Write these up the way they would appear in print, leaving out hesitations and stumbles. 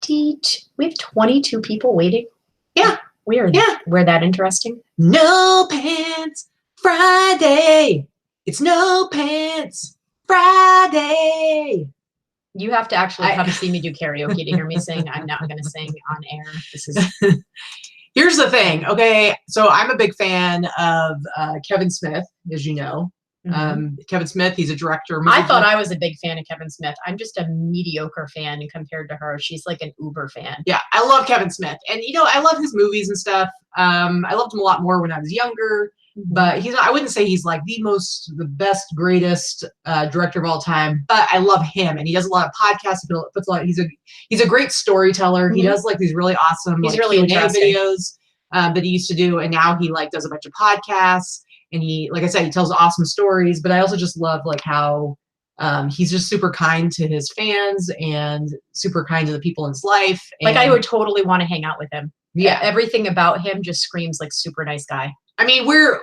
We have 22 people waiting. Yeah. Weird. Yeah. We're that interesting. No Pants Friday. It's No Pants Friday. You have to actually come see me do karaoke to hear me sing. I'm not going to sing on air. This is. Here's the thing. Okay. So I'm a big fan of Kevin Smith, as you know. Kevin Smith, he's a director. I thought I was a big fan of Kevin Smith. I'm just a mediocre fan compared to her. She's like an uber fan. Yeah, I love Kevin Smith. And, you know, I love his movies and stuff. I loved him a lot more when I was younger. But I wouldn't say he's like the best, greatest director of all time. But I love him. And he does a lot of podcasts. He's a great storyteller. He does like these really awesome really Q&A videos that he used to do. And now he like does a bunch of podcasts. And he, like I said, he tells awesome stories, but I also just love like how he's just super kind to his fans and super kind to the people in his life. Like I would totally want to hang out with him. Yeah. Everything about him just screams like super nice guy. I mean, we're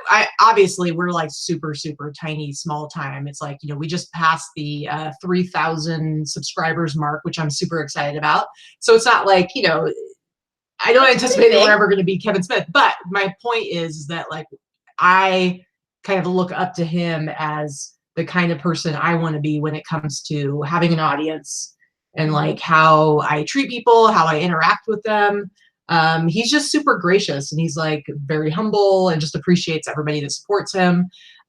like super, super tiny, small time. It's like, you know, we just passed the 3,000 subscribers mark, which I'm super excited about. So it's not like, you know, I don't anticipate that we're ever going to be Kevin Smith. But my point is that like, I kind of look up to him as the kind of person I want to be when it comes to having an audience and like how I treat people, how I interact with them. He's just super gracious and he's like very humble and just appreciates everybody that supports him.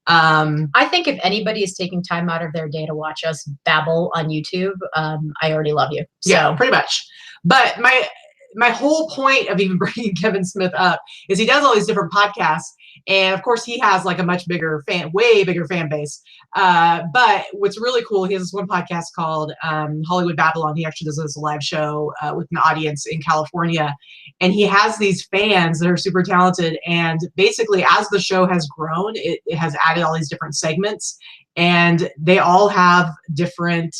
I think if anybody is taking time out of their day to watch us babble on YouTube, I already love you. So. Yeah, pretty much. But my whole point of even bringing Kevin Smith up is he does all these different podcasts. And of course he has like a much bigger way bigger fan base. But what's really cool, he has this one podcast called Hollywood Babylon. He actually does this live show with an audience in California. And he has these fans that are super talented. And basically as the show has grown, it has added all these different segments. And they all have different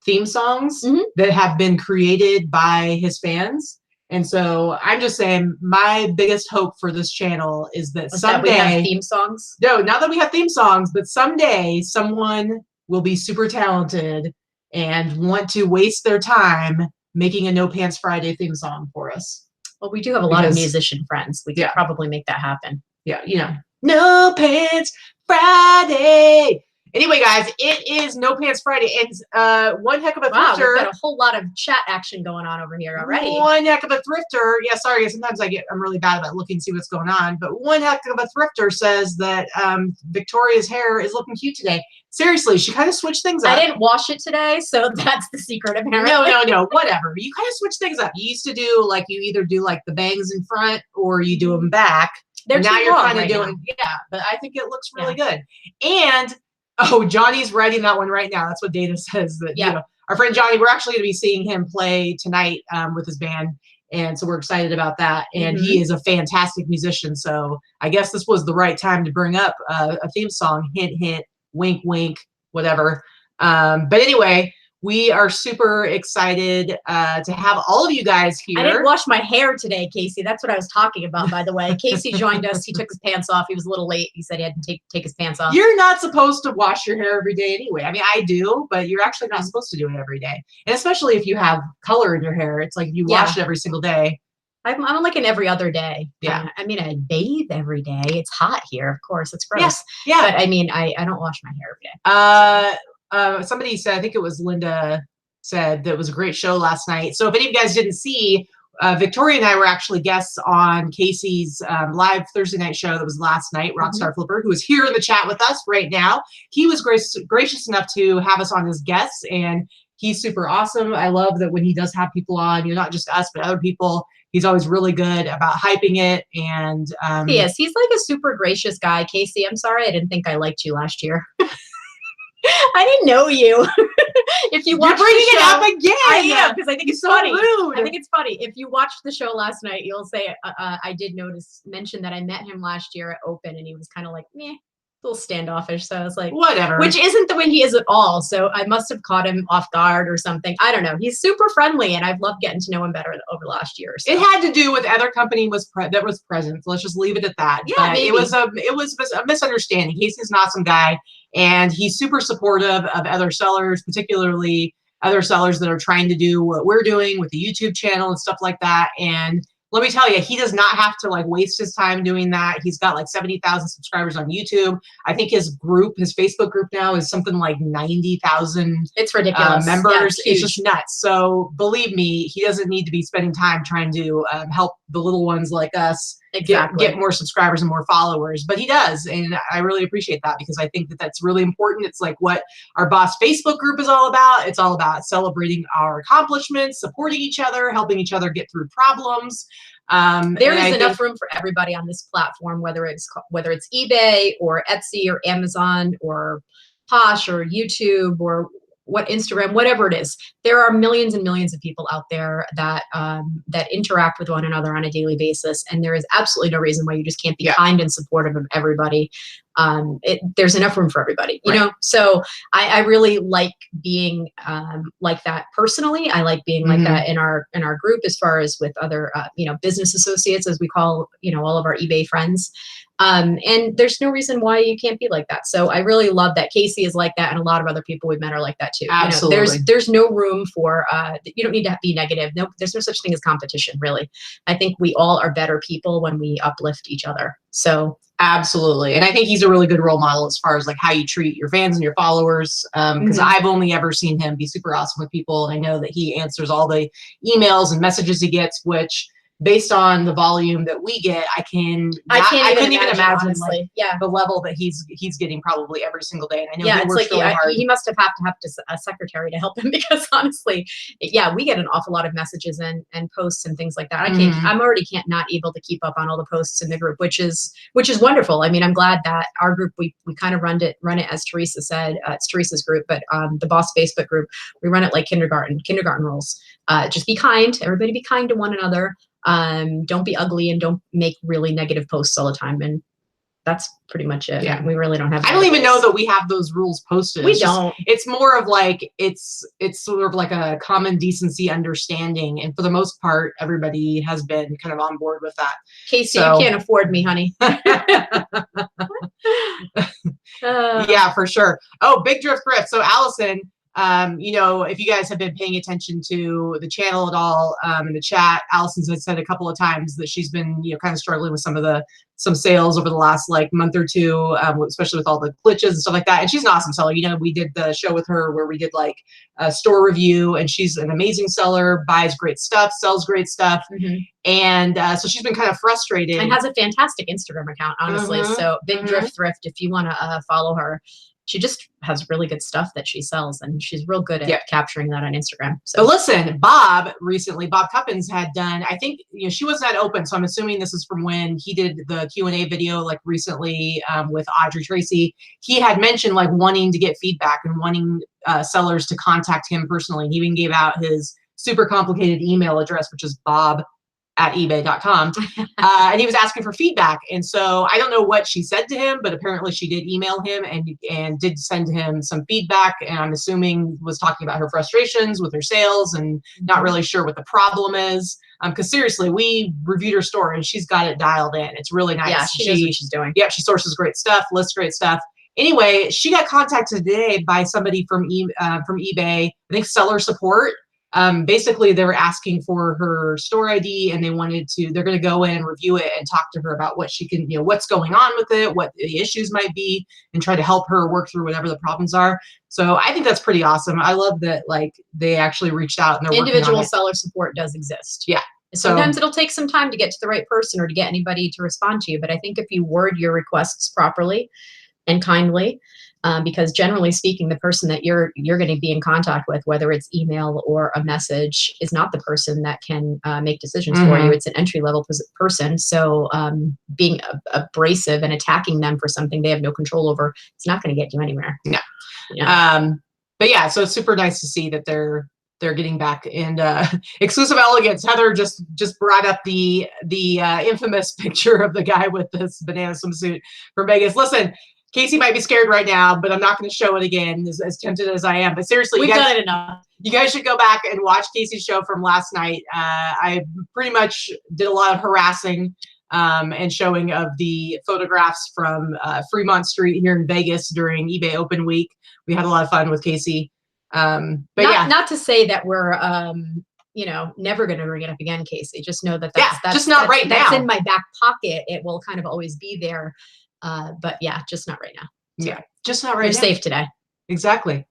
theme songs that have been created by his fans. And so I'm just saying my biggest hope for this channel is that someday we have theme songs. No, not that we have theme songs, but someday someone will be super talented and want to waste their time making a No Pants Friday theme song for us. Well, we do have a lot of musician friends. We could probably make that happen. Yeah, you know, No Pants Friday. Anyway, guys, it is No Pants Friday, and one heck of a thrifter. Wow, we've got a whole lot of chat action going on over here already. One heck of a thrifter. Yeah, sorry, sometimes I'm really bad about looking to see what's going on, but one heck of a thrifter says that Victoria's hair is looking cute today. Seriously, she kind of switched things up. I didn't wash it today, so that's the secret apparently. No, whatever. You kind of switch things up. You used to do like you either do like the bangs in front or you do them back. Now you're kind of doing but I think it looks really good. And oh, Johnny's writing that one right now. That's what Dana says. That you know, our friend Johnny, we're actually going to be seeing him play tonight with his band. And so we're excited about that. And he is a fantastic musician. So I guess this was the right time to bring up a theme song. Hint, hint, wink, wink, whatever. But anyway, we are super excited to have all of you guys here. I didn't wash my hair today, Casey. That's what I was talking about, by the way. Casey joined us. He took his pants off. He was a little late. He said he had to take his pants off. You're not supposed to wash your hair every day anyway. I mean, I do, but you're actually not supposed to do it every day. And especially if you have color in your hair, it's like you wash it every single day. I'm like an every other day. Yeah. I mean, I bathe every day. It's hot here, of course. It's gross. Yes. Yeah. But I mean, I don't wash my hair every day. Somebody said, I think it was Linda said that it was a great show last night. So if any of you guys didn't see, Victoria and I were actually guests on Casey's live Thursday night show that was last night, Rockstar Flipper, who is here in the chat with us right now. He was gracious enough to have us on as guests, and he's super awesome. I love that when he does have people on, you know, not just us, but other people, he's always really good about hyping it. And he is. He's like a super gracious guy. Casey, I'm sorry I didn't think I liked you last year. I didn't know you. If you watch, you're bringing it up again. I am, because I think it's so funny. Rude. I think it's funny. If you watched the show last night, you'll say I did mention that I met him last year at Open, and he was kind of like, meh, a little standoffish. So I was like, whatever. Which isn't the way he is at all. So I must have caught him off guard or something. I don't know. He's super friendly, and I've loved getting to know him better over the last year. So. It had to do with other company that was present. So let's just leave it at that. Yeah, but it was a misunderstanding. Casey's an awesome guy, and he's super supportive of other sellers, particularly other sellers that are trying to do what we're doing with the YouTube channel and stuff like that. And let me tell you, he does not have to like waste his time doing that. He's got like 70,000 subscribers on YouTube. I think his group, his Facebook group now is something like 90,000. It's ridiculous. Members. Yeah, it's just nuts. So believe me, he doesn't need to be spending time trying to help the little ones like us get more subscribers and more followers, but he does. And I really appreciate that, because I think that that's really important. It's like what our boss Facebook group is all about. It's all about celebrating our accomplishments, supporting each other, helping each other get through problems. There is enough room for everybody on this platform, whether it's eBay or Etsy or Amazon or Posh or YouTube or Instagram, whatever it is. There are millions and millions of people out there that that interact with one another on a daily basis, and there is absolutely no reason why you just can't be kind and supportive of everybody. There's enough room for everybody, you know. So I really like being like that personally. I like being like that in our group, as far as with other business associates, as we call all of our eBay friends. And there's no reason why you can't be like that. So I really love that Casey is like that, and a lot of other people we've met are like that too. Absolutely. There's no room for you don't need to be negative. No, there's no such thing as competition, really. I think we all are better people when we uplift each other. So absolutely. And I think he's a really good role model as far as like how you treat your fans and your followers. Because I've only ever seen him be super awesome with people. And I know that he answers all the emails and messages he gets, which, based on the volume that we get, I couldn't even imagine like, the level that he's getting probably every single day. And I know he works really hard. He must have a secretary to help him, because honestly, we get an awful lot of messages and posts and things like that. I'm already not able to keep up on all the posts in the group, which is wonderful. I mean, I'm glad that our group, we kind of run it as Teresa said. It's Teresa's group, but the Boss Facebook group, we run it like kindergarten rules. Just be kind. Everybody be kind to one another. Don't be ugly, and don't make really negative posts all the time. And that's pretty much it. Yeah. We really don't have. I don't even know that we have those rules posted. We don't. It's more of like, it's sort of like a common decency understanding. And for the most part, everybody has been kind of on board with that. Casey, you can't afford me, honey. Yeah, for sure. Oh, Big Drift Thrift. So Allison, if you guys have been paying attention to the channel at all, in the chat, Allison's had said a couple of times that she's been, kind of struggling with some sales over the last like month or two, especially with all the glitches and stuff like that. And she's an awesome seller. We did the show with her where we did like a store review, and she's an amazing seller, buys great stuff, sells great stuff. And so she's been kind of frustrated. And has a fantastic Instagram account, honestly. So Big Drift Thrift, if you want to follow her. She just has really good stuff that she sells, and she's real good at capturing that on Instagram. So listen, Bob Cuppins had done, I think, she wasn't at open, so I'm assuming this is from when he did the Q&A video like recently with Audrey Tracy. He had mentioned like wanting to get feedback and wanting sellers to contact him personally. He even gave out his super complicated email address, which is bob@ebay.com. And he was asking for feedback. And so I don't know what she said to him, but apparently she did email him and did send him some feedback. And I'm assuming was talking about her frustrations with her sales and not really sure what the problem is. Because seriously, we reviewed her store and she's got it dialed in. It's really nice. Yeah, she knows what she's doing. Yeah, she sources great stuff, lists great stuff. Anyway, she got contacted today by somebody from eBay, I think seller support. Basically, they were asking for her store ID, and they're going to go in and review it and talk to her about what she can, what's going on with it, what the issues might be, and try to help her work through whatever the problems are. So I think that's pretty awesome. I love that, like, they actually reached out and they're individual working on it. seller support does exist. Yeah. Sometimes it'll take some time to get to the right person or to get anybody to respond to you. But I think if you word your requests properly and kindly, because generally speaking, the person that you're going to be in contact with, whether it's email or a message, is not the person that can make decisions for you. It's an entry-level person. So being abrasive and attacking them for something they have no control over, it's not going to get you anywhere. No. Yeah. But yeah, so it's super nice to see that they're getting back. And Exclusive Elegance, Heather just brought up the infamous picture of the guy with this banana swimsuit from Vegas. Listen, Casey might be scared right now, but I'm not going to show it again, as tempted as I am. But seriously, we've done it enough. You guys should go back and watch Casey's show from last night. I pretty much did a lot of harassing and showing of the photographs from Fremont Street here in Vegas during eBay Open Week. We had a lot of fun with Casey. But yeah, not to say that we're, you know, never going to bring it up again, Casey. Just know that that's just not right now. That's in my back pocket. It will kind of always be there. But yeah, just not right now. Yeah, just not right now. You're safe today. Exactly.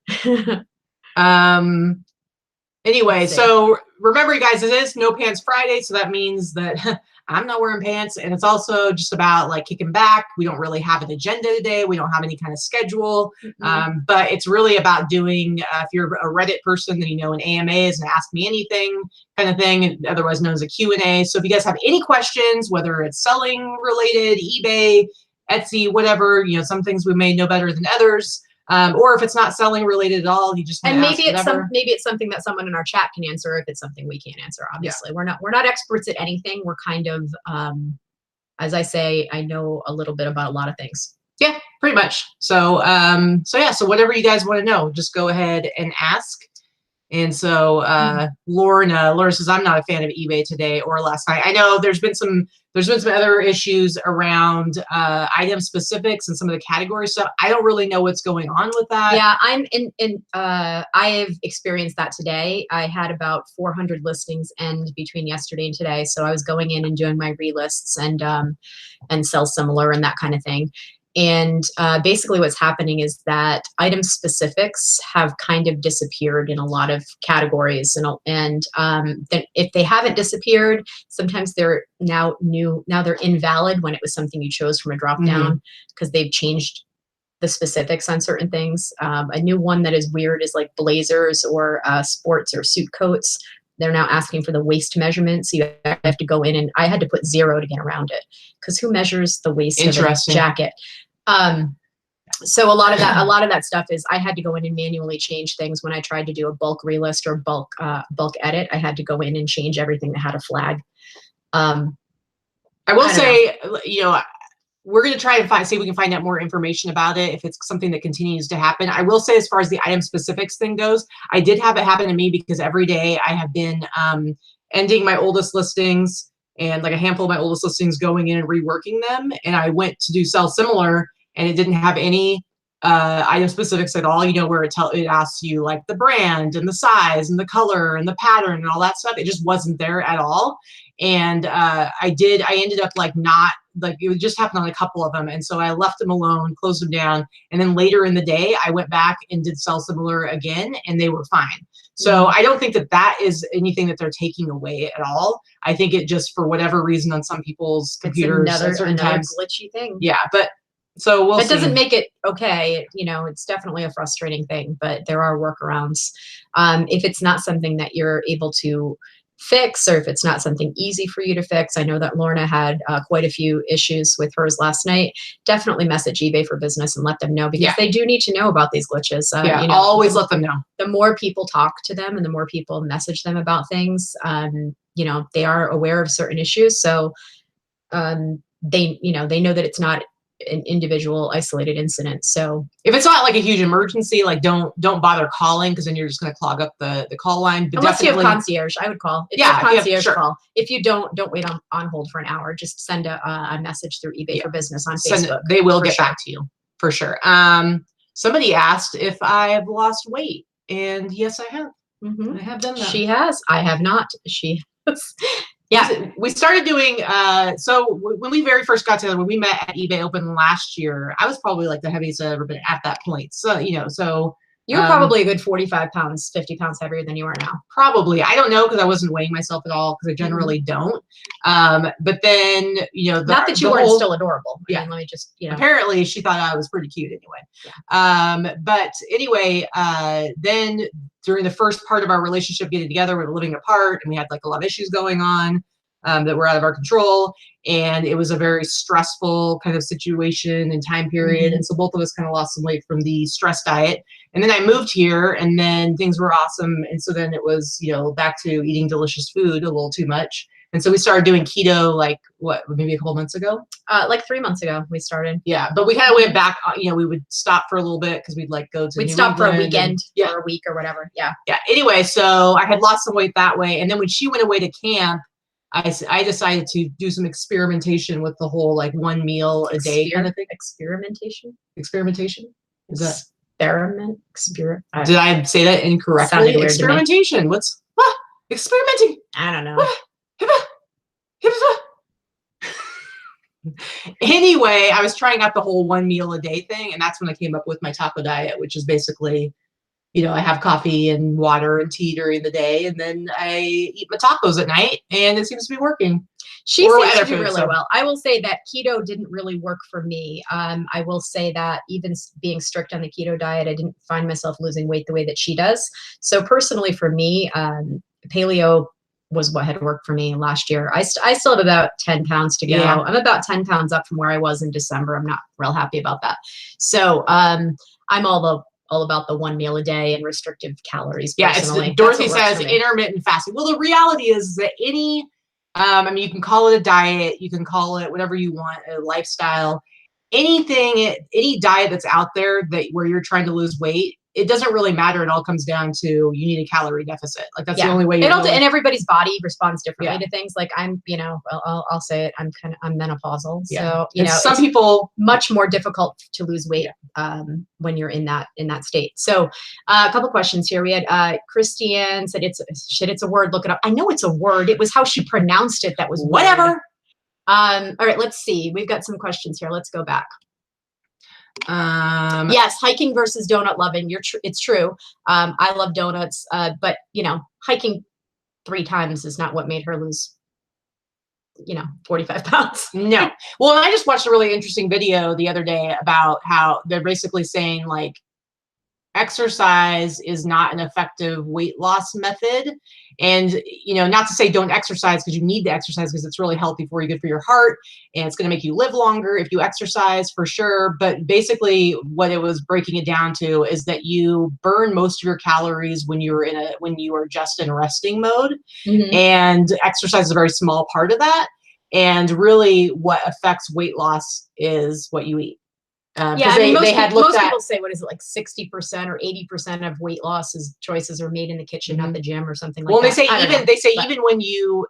Anyway, so remember, you guys, it is No Pants Friday, so that means that I'm not wearing pants, and it's also just about like kicking back. We don't really have an agenda today. We don't have any kind of schedule, but it's really about doing, if you're a Reddit person, then you know an AMA is an Ask Me Anything kind of thing, otherwise known as a Q&A. So if you guys have any questions, whether it's selling related, eBay, Etsy, whatever, you know, some things we may know better than others. Or if it's not selling related at all, you just maybe it's something that someone in our chat can answer. If it's something we can't answer, obviously, we're not experts at anything. We're kind of, as I say, I know a little bit about a lot of things. Yeah, pretty much. So so whatever you guys want to know, just go ahead and ask. And so Lorna says, I'm not a fan of eBay today or last night. I know there's been some other issues around item specifics and some of the category stuff. I don't really know what's going on with that. Yeah, I have experienced that today. I had about 400 listings end between yesterday and today. So I was going in and doing my relists and sell similar and that kind of thing. And basically what's happening is that item specifics have kind of disappeared in a lot of categories. And then if they haven't disappeared, sometimes they're now they're invalid when it was something you chose from a drop down because they've changed the specifics on certain things. A new one that is weird is like blazers or sports or suit coats. They're now asking for the waist measurement. So you have to go in, and I had to put 0 to get around it because who measures the waist of a jacket? So a lot of that stuff is I had to go in and manually change things when I tried to do a bulk relist or bulk edit. I had to go in and change everything that had a flag. I will say, you know, we're going to try and see if we can find out more information about it if it's something that continues to happen. I will say, as far as the item specifics thing goes, I did have it happen to me because every day I have been ending my oldest listings and like a handful of my oldest listings going in and reworking them. And I went to do sell similar and it didn't have any item specifics at all, you know, where it asks you like the brand and the size and the color and the pattern and all that stuff. It just wasn't there at all. And I ended up it just happened on a couple of them. And so I left them alone, closed them down. And then later in the day, I went back and did sell similar again, and they were fine. So I don't think that is anything that they're taking away at all. I think it just, for whatever reason, on some people's computers, it's another glitchy thing. Yeah, but so we'll see. It doesn't make it okay. You know, it's definitely a frustrating thing, but there are workarounds. If it's not something that you're able to fix, or if it's not something easy for you to fix, I know that Lorna had quite a few issues with hers last night. Definitely message eBay for Business and let them know, because they do need to know about these glitches. You know, always let them know. The more people talk to them and the more people message them about things, you know, they are aware of certain issues. So they know that it's not an individual isolated incident. So if it's not like a huge emergency, like don't bother calling, because then you're just going to clog up the call line. But unless you have concierge, I would call. If you have concierge, call. If you don't wait on hold for an hour. Just send a message through eBay for Business on Facebook. They will get back to you for sure. Somebody asked if I've lost weight, and yes, I have. I have done that. She has. I have not. She has. Yeah, we started doing, so when we very first got together, when we met at eBay Open last year, I was probably like the heaviest I've ever been at that point. So, you know, you were probably a good 45 pounds, 50 pounds heavier than you are now. Probably. I don't know, because I wasn't weighing myself at all, because I generally don't. But then, you know, not that you weren't still adorable. I mean, let me just, you know. Apparently she thought I was pretty cute anyway. Yeah. But anyway, then during the first part of our relationship getting together, we were living apart and we had like a lot of issues going on that were out of our control. And it was a very stressful kind of situation and time period. And so both of us kind of lost some weight from the stress diet. And then I moved here, and then things were awesome. And so then it was, you know, back to eating delicious food a little too much. And so we started doing keto, like maybe a couple months ago? Like 3 months ago we started. Yeah, but we kind of went back, you know, we would stop for a little bit because we'd like go to We'd stop for a weekend or a week or whatever. Yeah. Yeah. Anyway, so I had lost some weight that way. And then when she went away to camp, I decided to do some experimentation with the whole like one meal a day kind of thing. Experimentation? Experimentation? Is that Did I say that incorrectly? Experimentation. What's experimenting? I don't know. Anyway, I was trying out the whole 1 meal a day thing, and that's when I came up with my taco diet, which is basically, you know, I have coffee and water and tea during the day, and then I eat my tacos at night, and it seems to be working. She seems to do really well. I will say that keto didn't really work for me. I will say that even being strict on the keto diet, I didn't find myself losing weight the way that she does. So personally for me, paleo was what had worked for me last year. I still have about 10 pounds to go. Yeah. I'm about 10 pounds up from where I was in December. I'm not real happy about that. So I'm all about the 1 meal a day and restrictive calories. Personally. Yeah, Dorothy says intermittent fasting. Well, the reality is that any, I mean, you can call it a diet, you can call it whatever you want, a lifestyle, anything, any diet that's out there where you're trying to lose weight, it doesn't really matter. It all comes down to you need a calorie deficit. Like that's the only way. And everybody's body responds differently to things. Like I'm, you know, I'll say it. I'm menopausal, so you know, some people much more difficult to lose weight when you're in that state. So a couple questions here. We had Christiane said it's a word. Look it up. I know it's a word. It was how she pronounced it that was whatever. Weird. All right, let's see. We've got some questions here. Let's go back. Yes, hiking versus donut loving. It's true. I love donuts, but you know, hiking 3 times is not what made her lose, you know, 45 pounds. No. Well, I just watched a really interesting video the other day about how they're basically saying like exercise is not an effective weight loss method. And, you know, not to say don't exercise because you need to exercise because it's really healthy for you, good for your heart, and it's going to make you live longer if you exercise for sure. But basically what it was breaking it down to is that you burn most of your calories when you are just in resting mode. Mm-hmm. And exercise is a very small part of that. And really what affects weight loss is what you eat. Yeah, I mean, most people say, what is it, like 60% or 80% of weight loss choices are made in the kitchen, not the gym or something like that. Well, they say even when you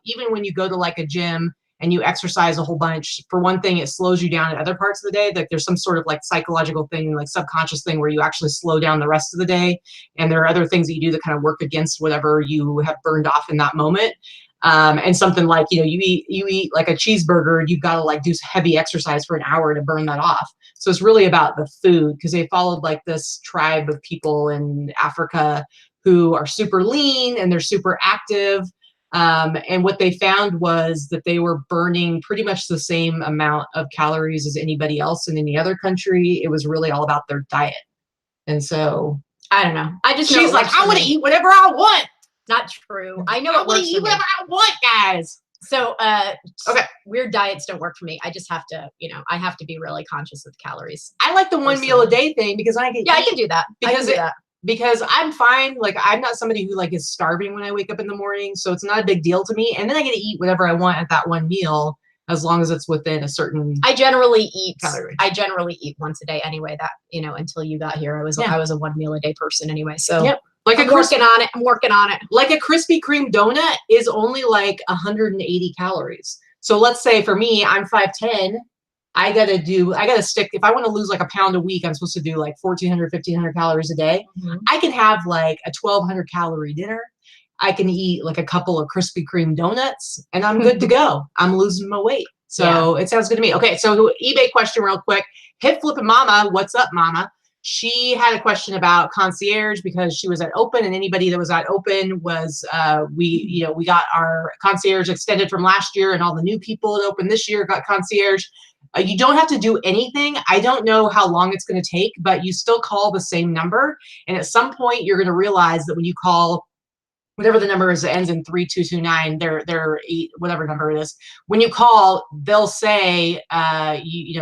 go to like a gym and you exercise a whole bunch, for one thing, it slows you down at other parts of the day. Like there's some sort of like psychological thing, like subconscious thing where you actually slow down the rest of the day. And there are other things that you do that kind of work against whatever you have burned off in that moment. And something like, you know, you eat like a cheeseburger, you've got to like do heavy exercise for an hour to burn that off. So it's really about the food, because they followed like this tribe of people in Africa who are super lean and they're super active. And what they found was that they were burning pretty much the same amount of calories as anybody else in any other country. It was really all about their diet. And so I don't know. She's like, I want to eat whatever I want. Not true. I know it works for me. I want to eat whatever I want, guys. So, okay. Weird diets don't work for me. I just have to, you know, I have to be really conscious of the calories. I like the 1 meal a day thing because I can. Yeah, I can do that. Because I'm fine. Like I'm not somebody who like is starving when I wake up in the morning, so it's not a big deal to me. And then I get to eat whatever I want at that 1 meal, as long as it's within a certain. I generally eat once a day anyway. That, you know, until you got here, I was a 1 meal a day person anyway. So. Yep. Like I'm working on it. Like a Krispy Kreme donut is only like 180 calories. So let's say for me, I'm 5'10". I gotta stick, if I want to lose like a pound a week, I'm supposed to do like 1,400, 1,500 calories a day. Mm-hmm. I can have like a 1,200 calorie dinner. I can eat like a couple of Krispy Kreme donuts and I'm good to go. I'm losing my weight. So It sounds good to me. Okay. So eBay question real quick. Hip Flippin' Mama. What's up, Mama? She had a question about concierge because she was at Open, and anybody that was at Open was, we got our concierge extended from last year, and all the new people at Open this year got concierge. You don't have to do anything. I don't know how long it's going to take, but you still call the same number. And at some point you're going to realize that when you call whatever the number is that ends in 3229, they're whatever number it is. When you call, they'll say,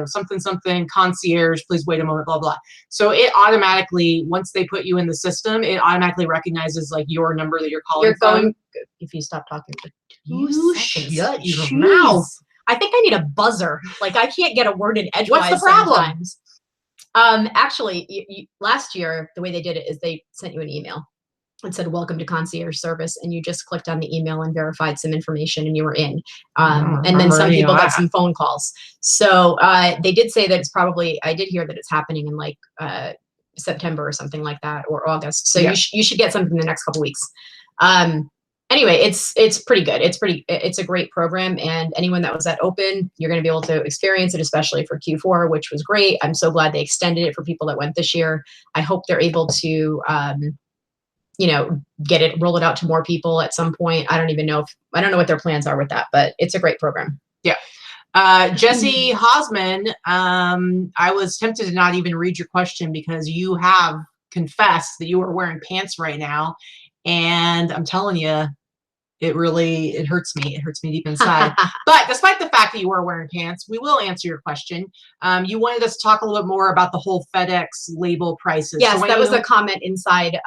something concierge, please wait a moment, blah, blah. So it automatically, once they put you in the system, it automatically recognizes like your number that you're calling from. If you stop talking for 2 seconds. Shut your mouth. I think I need a buzzer. Like I can't get a word in edgewise. What's the problem? Sometimes. Actually, last year, the way they did it is they sent you an email. It said, welcome to concierge service. And you just clicked on the email and verified some information and you were in. And then some people got some phone calls. So they did say that it's probably, I did hear that it's happening in like September or something like that, or August. So Yeah. you should get something in the next couple weeks. Anyway, it's pretty good. It's a great program, and anyone that was at Open, you're going to be able to experience it, especially for Q4, which was great. I'm so glad they extended it for people that went this year. I hope they're able to, roll it out to more people at some point. I don't know what their plans are with that, but it's a great program. Yeah. Jesse Hosman, I was tempted to not even read your question because you have confessed that you are wearing pants right now. And I'm telling you, it hurts me. It hurts me deep inside. But despite the fact that you were wearing pants, we will answer your question. You wanted us to talk a little bit more about the whole FedEx label prices. Yes, that was a comment inside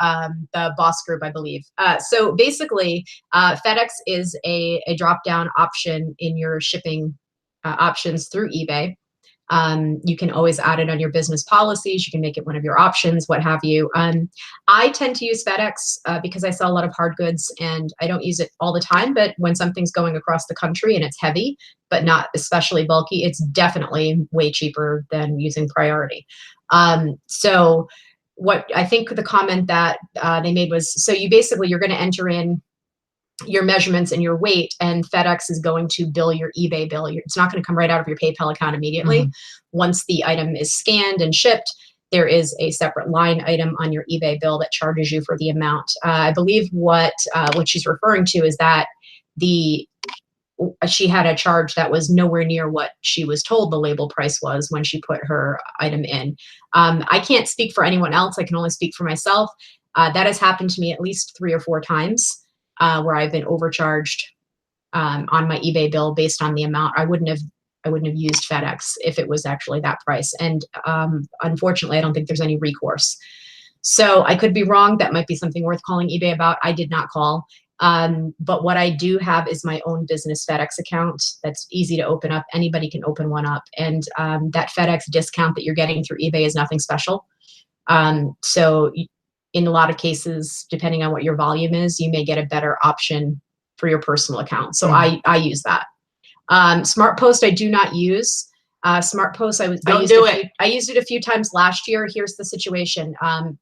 the boss group, I believe. So basically, FedEx is a drop-down option in your shipping options through eBay. You can always add it on your business policies. You can make it one of your options, what have you. I tend to use FedEx because I sell a lot of hard goods, and I don't use it all the time. But when something's going across the country and it's heavy, but not especially bulky, it's definitely way cheaper than using Priority. So what I think the comment that they made was, so you're going to enter in your measurements and your weight, and FedEx is going to bill your eBay bill. It's not going to come right out of your PayPal account immediately. Mm-hmm. Once the item is scanned and shipped, there is a separate line item on your eBay bill that charges you for the amount. I believe what she's referring to is that she had a charge that was nowhere near what she was told the label price was when she put her item in. I can't speak for anyone else. I can only speak for myself. That has happened to me at least 3 or 4 times. Where I've been overcharged on my eBay bill based on the amount. I wouldn't have used FedEx if it was actually that price. And unfortunately, I don't think there's any recourse. So I could be wrong. That might be something worth calling eBay about. I did not call. But what I do have is my own business FedEx account that's easy to open up. Anybody can open one up. And that FedEx discount that you're getting through eBay is nothing special. So in a lot of cases, depending on what your volume is, you may get a better option for your personal account. So I use that. Smart Post I do not use. Smart Post I used it a few times last year. Here's the situation.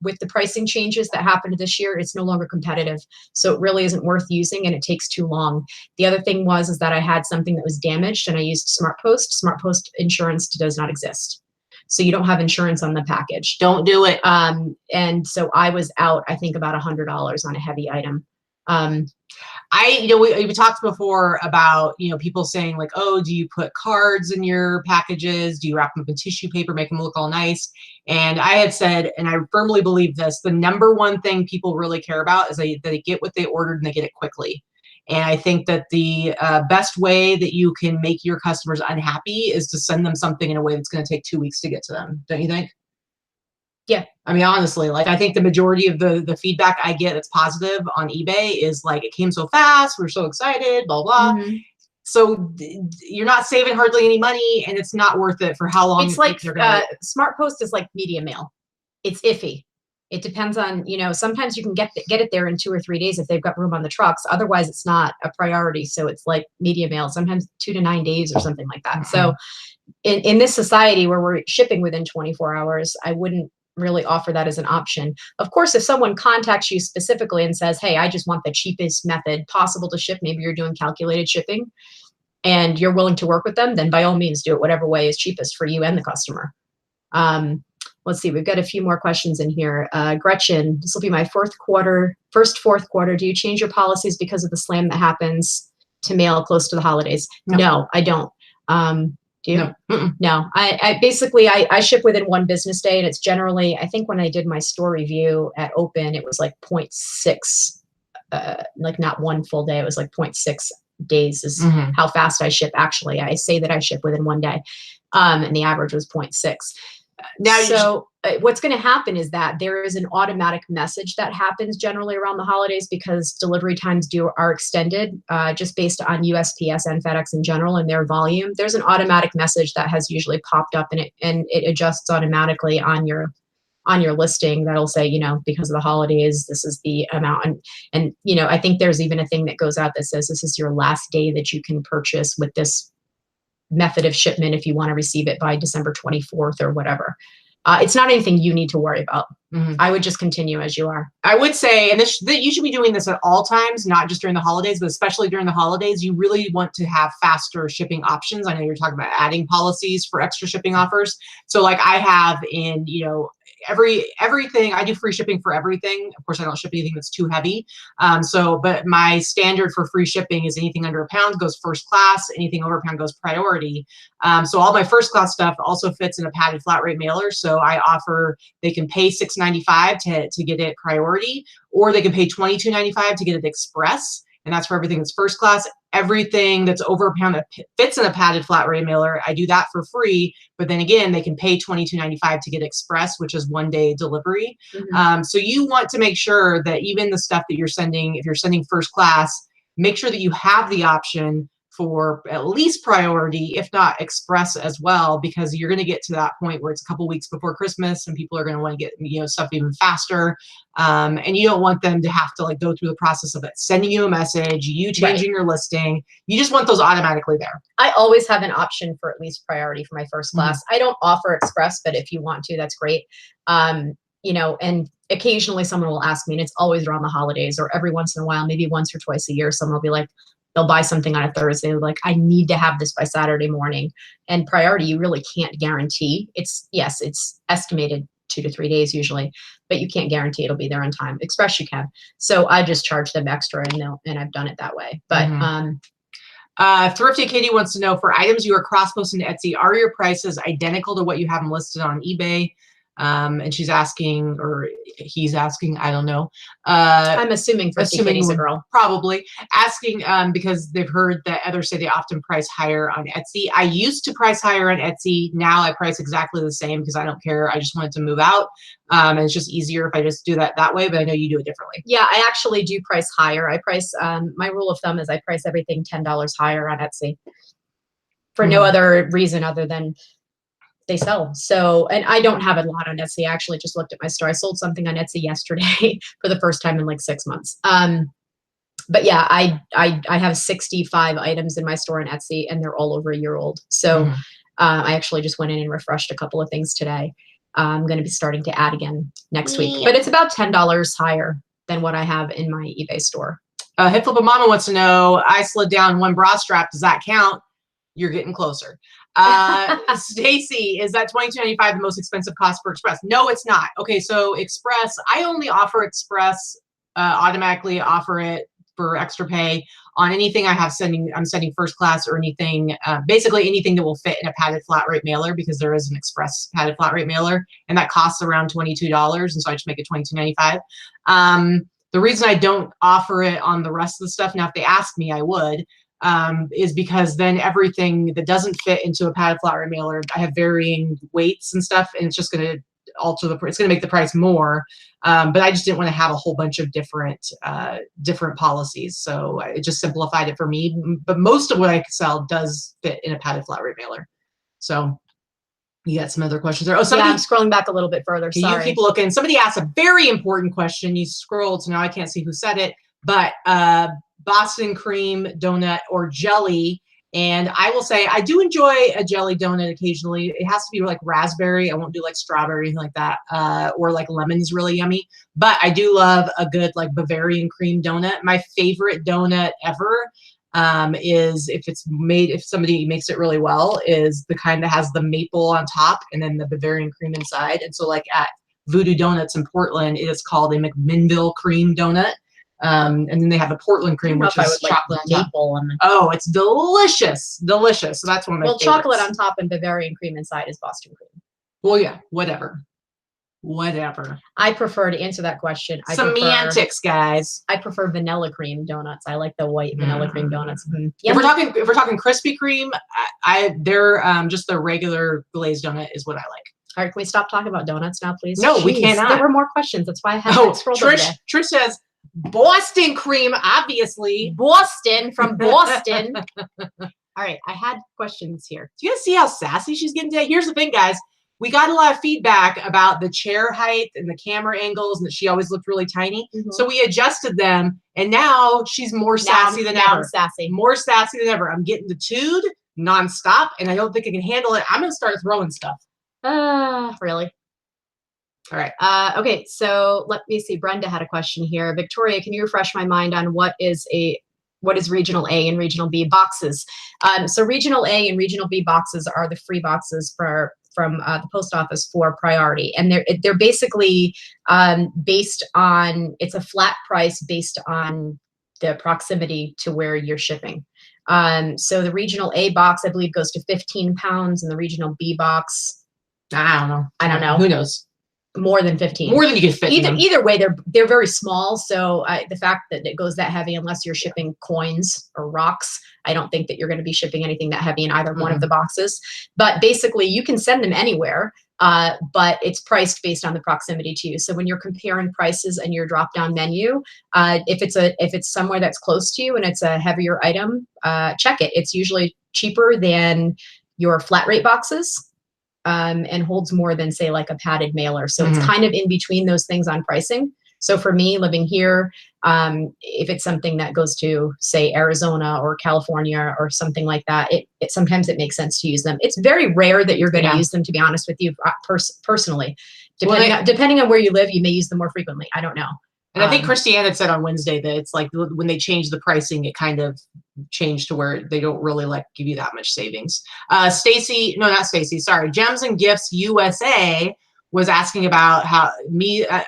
With the pricing changes that happened this year, it's no longer competitive. So it really isn't worth using, and it takes too long. The other thing is that I had something that was damaged and I used Smart Post. Smart Post insurance does not exist. So you don't have insurance on the package. Don't do it. And so I was out, I think, about $100 on a heavy item. We talked before about, people saying like, oh, do you put cards in your packages? Do you wrap them up in tissue paper, make them look all nice? And I had said, and I firmly believe this, the number one thing people really care about is they get what they ordered and they get it quickly. And I think that the best way that you can make your customers unhappy is to send them something in a way that's going to take 2 weeks to get to them. Don't you think? Yeah. I mean, honestly, like I think the majority of the feedback I get that's positive on eBay is like, it came so fast. We're so excited, blah, blah. Mm-hmm. So you're not saving hardly any money, and it's not worth it for how long. It's like Smart Post is like media mail. It's iffy. It depends on, sometimes you can get it there in 2 or 3 days if they've got room on the trucks. Otherwise, it's not a priority. So it's like media mail, sometimes 2 to 9 days or something like that. Mm-hmm. So in this society where we're shipping within 24 hours, I wouldn't really offer that as an option. Of course, if someone contacts you specifically and says, hey, I just want the cheapest method possible to ship, maybe you're doing calculated shipping and you're willing to work with them, then by all means do it whatever way is cheapest for you and the customer. Let's see, we've got a few more questions in here. Gretchen, this will be my first fourth quarter. Do you change your policies because of the slam that happens to mail close to the holidays? No, I don't. Do you? No. I basically ship within 1 business day, and it's generally, I think when I did my store review at Open, it was like 0.6, like not 1 full day. It was like 0.6 days is how fast I ship. Actually, I say that I ship within 1 day, and the average was 0.6. Now, so what's going to happen is that there is an automatic message that happens generally around the holidays because delivery times are extended just based on USPS and FedEx in general and their volume. There's an automatic message that has usually popped up, and it adjusts automatically on your listing that'll say, because of the holidays, this is the amount. And I think there's even a thing that goes out that says this is your last day that you can purchase with this method of shipment if you want to receive it by December 24th or whatever. It's not anything you need to worry about. Mm-hmm. I would just continue as you are. I would say, and you should be doing this at all times, not just during the holidays, but especially during the holidays. You really want to have faster shipping options. I know you're talking about adding policies for extra shipping offers. So like I have in, everything, I do free shipping for everything. Of course, I don't ship anything that's too heavy. But my standard for free shipping is anything under £1 goes first class, anything over £1 goes priority. So all my first class stuff also fits in a padded flat rate mailer. So I offer, they can pay $6.95 to get it priority, or they can pay $22.95 to get it express. And that's for everything that's first class. Everything that's over £1 that fits in a padded flat rate mailer, I do that for free. But then again, they can pay $22.95 to get express, which is 1-day delivery. Mm-hmm. So you want to make sure that even the stuff that you're sending, if you're sending first class, make sure that you have the option for at least priority, if not express as well, because you're going to get to that point where it's a couple weeks before Christmas and people are going to want to get stuff even faster. And you don't want them to have to like go through the process of it, sending you a message, you changing your listing. You just want those automatically there. I always have an option for at least priority for my first class. I don't offer express, but if you want to, that's great. And occasionally someone will ask me, and it's always around the holidays or every once in a while, maybe once or twice a year, someone will be like, they'll buy something on a Thursday. Like, I need to have this by Saturday morning. And priority, you really can't guarantee. It's estimated 2 to 3 days usually, but you can't guarantee it'll be there on time. Express you can. So I just charge them extra, and I've done it that way. But Thrifty Katie wants to know, for items you are cross-posting to Etsy, are your prices identical to what you have them listed on eBay? And she's asking, or he's asking, I don't know. I'm assuming Kitty's a girl. Probably asking because they've heard that others say they often price higher on Etsy. I used to price higher on Etsy. Now I price exactly the same because I don't care. I just want it to move out. And it's just easier if I just do that way, but I know you do it differently. Yeah, I actually do price higher. I price, my rule of thumb is I price everything $10 higher on Etsy for no other reason other than they sell. So, and I don't have a lot on Etsy. I actually just looked at my store. I sold something on Etsy yesterday for the first time in like 6 months. But yeah, I have 65 items in my store on Etsy, and they're all over a year old. So I actually just went in and refreshed a couple of things today. I'm going to be starting to add again next week, but it's about $10 higher than what I have in my eBay store. Hip Flip Mama wants to know, I slid down one bra strap. Does that count? You're getting closer. Stacy, is that $22.95 the most expensive cost for Express? No, it's not. Okay, so Express, I only offer Express, automatically offer it for extra pay on anything I'm sending first class, or anything, basically anything that will fit in a padded flat rate mailer, because there is an Express padded flat rate mailer, and that costs around $22, and so I just make it $22.95. The reason I don't offer it on the rest of the stuff, now if they ask me, I would, is because then everything that doesn't fit into a padded flat rate mailer, I have varying weights and stuff, and it's just going to alter it's going to make the price more. But I just didn't want to have a whole bunch of different policies. So it just simplified it for me. But most of what I sell does fit in a padded flat rate mailer. So you got some other questions there. Oh, somebody, yeah, I'm scrolling back a little bit further. Sorry. You keep looking. Somebody asked a very important question. You scrolled, so now I can't see who said it, but Boston cream donut or jelly. And I will say I do enjoy a jelly donut occasionally. It has to be like raspberry. I won't do like strawberry, anything like that, or like lemon's really yummy. But I do love a good like Bavarian cream donut. My favorite donut ever is if somebody makes it really well, is the kind that has the maple on top and then the Bavarian cream inside. And so like at Voodoo Donuts in Portland, it is called a McMinnville cream donut. And then they have the Portland cream, which is chocolate maple. Oh, it's delicious, delicious. So that's one of my favorites. Chocolate on top and Bavarian cream inside is Boston cream. Well, yeah, whatever. I prefer, to answer that question, semantics, guys. I prefer vanilla cream donuts. I like the white vanilla cream donuts. If we're talking Krispy Kreme, they're just the regular glazed donut is what I like. All right, can we stop talking about donuts now, please? No, we cannot. There were more questions. That's why I have scrolled over there. Trish says, Boston cream, obviously. Boston, from Boston. All right, I had questions here. Do you guys see how sassy she's getting today? Here's the thing, guys. We got a lot of feedback about the chair height and the camera angles, and that she always looked really tiny. So we adjusted them, and now she's more sassy than ever. More sassy than ever. I'm getting tattooed nonstop, and I don't think I can handle it. I'm going to start throwing stuff. Really? All right. Okay, so let me see. Brenda had a question here. Victoria, can you refresh my mind on what is regional A and regional B boxes? So regional A and regional B boxes are the free boxes from the post office for priority, and they're basically based on, it's a flat price based on the proximity to where you're shipping. So the regional A box, I believe, goes to 15 pounds, and the regional B box, I don't know. Who knows? More than 15. More than you can fit. Either way, they're very small. So the fact that it goes that heavy, unless you're shipping coins or rocks, I don't think that you're going to be shipping anything that heavy in either one of the boxes. But basically, you can send them anywhere, but it's priced based on the proximity to you. So when you're comparing prices in your drop-down menu, if it's somewhere that's close to you and it's a heavier item, check it. It's usually cheaper than your flat rate boxes. And holds more than, say, like a padded mailer. So it's kind of in between those things on pricing. So for me, living here, if it's something that goes to, say, Arizona or California or something like that, sometimes it makes sense to use them. It's very rare that you're going to use them, to be honest with you, personally. Depending on where you live, you may use them more frequently. I don't know. And I think Christiane had said on Wednesday that it's like when they changed the pricing, it kind of changed to where they don't really like give you that much savings. Stacy, no, not Stacy, sorry. Gems and Gifts USA was asking about how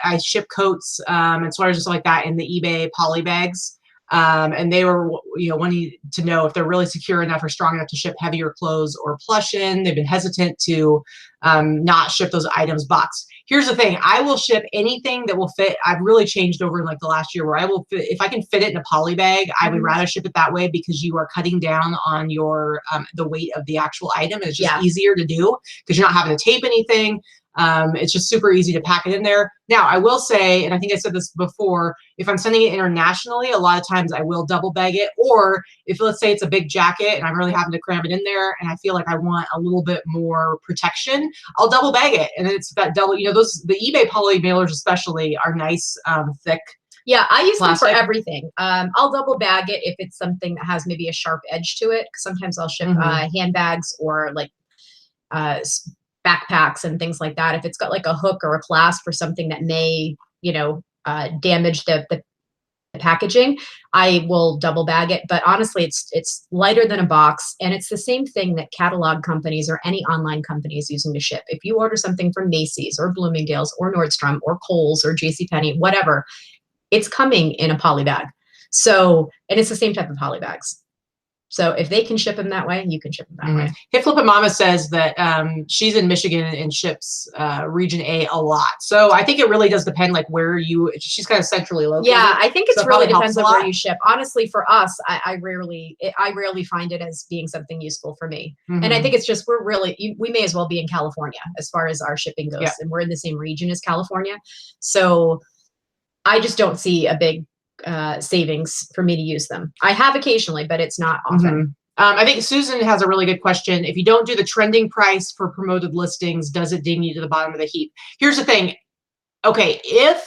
I ship coats and sweaters and stuff like that in the eBay poly bags. And they were, wanting to know if they're really secure enough or strong enough to ship heavier clothes or plush in. They've been hesitant to not ship those items boxed. Here's the thing. I will ship anything that will fit. I've really changed over in like the last year where I will fit, if I can fit it in a poly bag, I would rather ship it that way, because you are cutting down on your the weight of the actual item. And it's just easier to do because you're not having to tape anything. It's just super easy to pack it in there. Now, I will say, and I think I said this before, if I'm sending it internationally, a lot of times I will double bag it. Or if, let's say, it's a big jacket and I'm really having to cram it in there and I feel like I want a little bit more protection, I'll double bag it. And then it's that double, the eBay poly mailers especially are nice, thick. Yeah, I use them for everything. I'll double bag it if it's something that has maybe a sharp edge to it. Sometimes I'll ship handbags or like backpacks and things like that. If it's got like a hook or a clasp or something that may, damage the packaging, I will double bag it. But honestly, it's lighter than a box, and it's the same thing that catalog companies or any online company is using to ship. If you order something from Macy's or Bloomingdale's or Nordstrom or Kohl's or JCPenney, whatever, it's coming in a poly bag. So, and it's the same type of poly bags. So if they can ship them that way, you can ship them that way. Hit Flip and Mama says that she's in Michigan and ships region A a lot. So I think it really does depend, like she's kind of centrally located. Yeah, I think it really depends on where you ship. Honestly, for us, I rarely find it as being something useful for me. And I think it's just, we may as well be in California as far as our shipping goes. And we're in the same region as California. So I just don't see a big savings for me to use them. I have occasionally, but it's not often. I think Susan has a really good question. If you don't do the trending price for promoted listings, does it ding you to the bottom of the heap? Here's the thing. Okay, if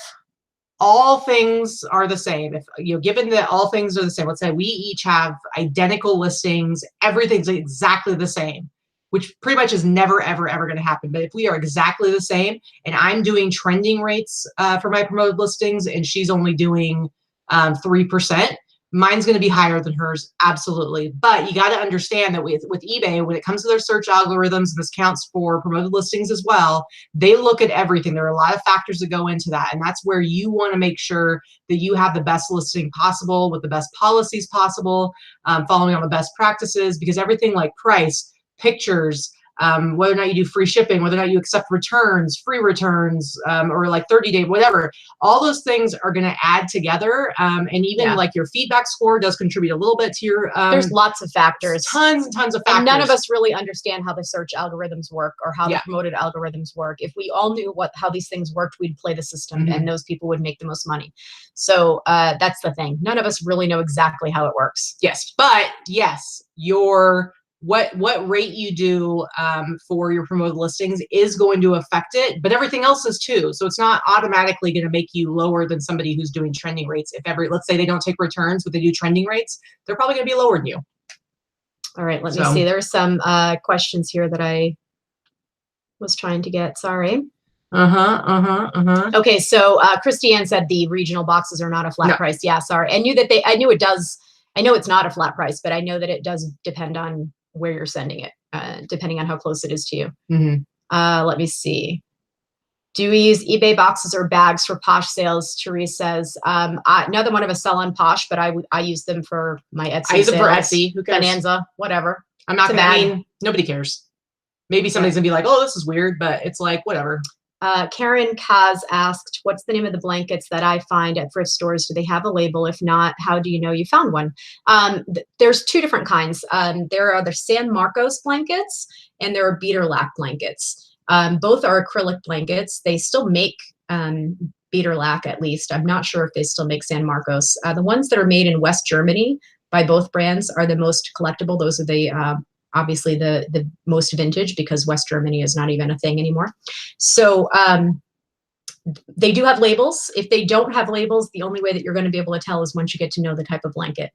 all things are the same, if given that all things are the same, let's say we each have identical listings, everything's exactly the same, which pretty much is never, ever, ever going to happen. But if we are exactly the same and I'm doing trending rates for my promoted listings and she's only doing 3%, mine's going to be higher than hers. Absolutely. But you got to understand that with eBay, when it comes to their search algorithms, and this counts for promoted listings as well, they look at everything. There are a lot of factors that go into that. And that's where you want to make sure that you have the best listing possible with the best policies possible, following on the best practices, because everything like price, pictures, whether or not you do free shipping, whether or not you accept returns, free returns, or like 30-day, whatever, all those things are going to add together. And even like your feedback score does contribute a little bit to your, there's lots of factors, tons and tons of factors. And none of us really understand how the search algorithms work or how the promoted algorithms work. If we all knew how these things worked, we'd play the system and those people would make the most money. So that's the thing. None of us really know exactly how it works. Yes. But yes, what rate you do for your promoted listings is going to affect it, but everything else is too. So it's not automatically going to make you lower than somebody who's doing trending rates. Let's say they don't take returns, but they do trending rates, they're probably going to be lower than you. All right, let me see. There are some questions here that I was trying to get. Sorry. Okay, so Christiane said the regional boxes are not a flat price. Yeah, sorry. I knew it does. I know it's not a flat price, but I know that it does depend on where you're sending it, depending on how close it is to you. Let me see. Do we use eBay boxes or bags for Posh sales? Therese says, neither one of us sell on Posh, but I use them for my Etsy I use them for sales, Etsy. Who cares? Bonanza, whatever. I'm not I mean, nobody cares. Maybe somebody's gonna be like, oh, this is weird, but it's like, whatever. Karen Kaz asked, what's the name of the blankets that I find at thrift stores? Do they have a label? If not, how do you know you found one? There's two different kinds. There are the San Marcos blankets and there are beater lac blankets. Both are acrylic blankets. They still make beater lac, at least. I'm not sure if they still make San Marcos. The ones that are made in West Germany by both brands are the most collectible. Those are the obviously the most vintage, because West Germany is not even a thing anymore. So they do have labels. If they don't have labels, the only way that you're going to be able to tell is once you get to know the type of blanket,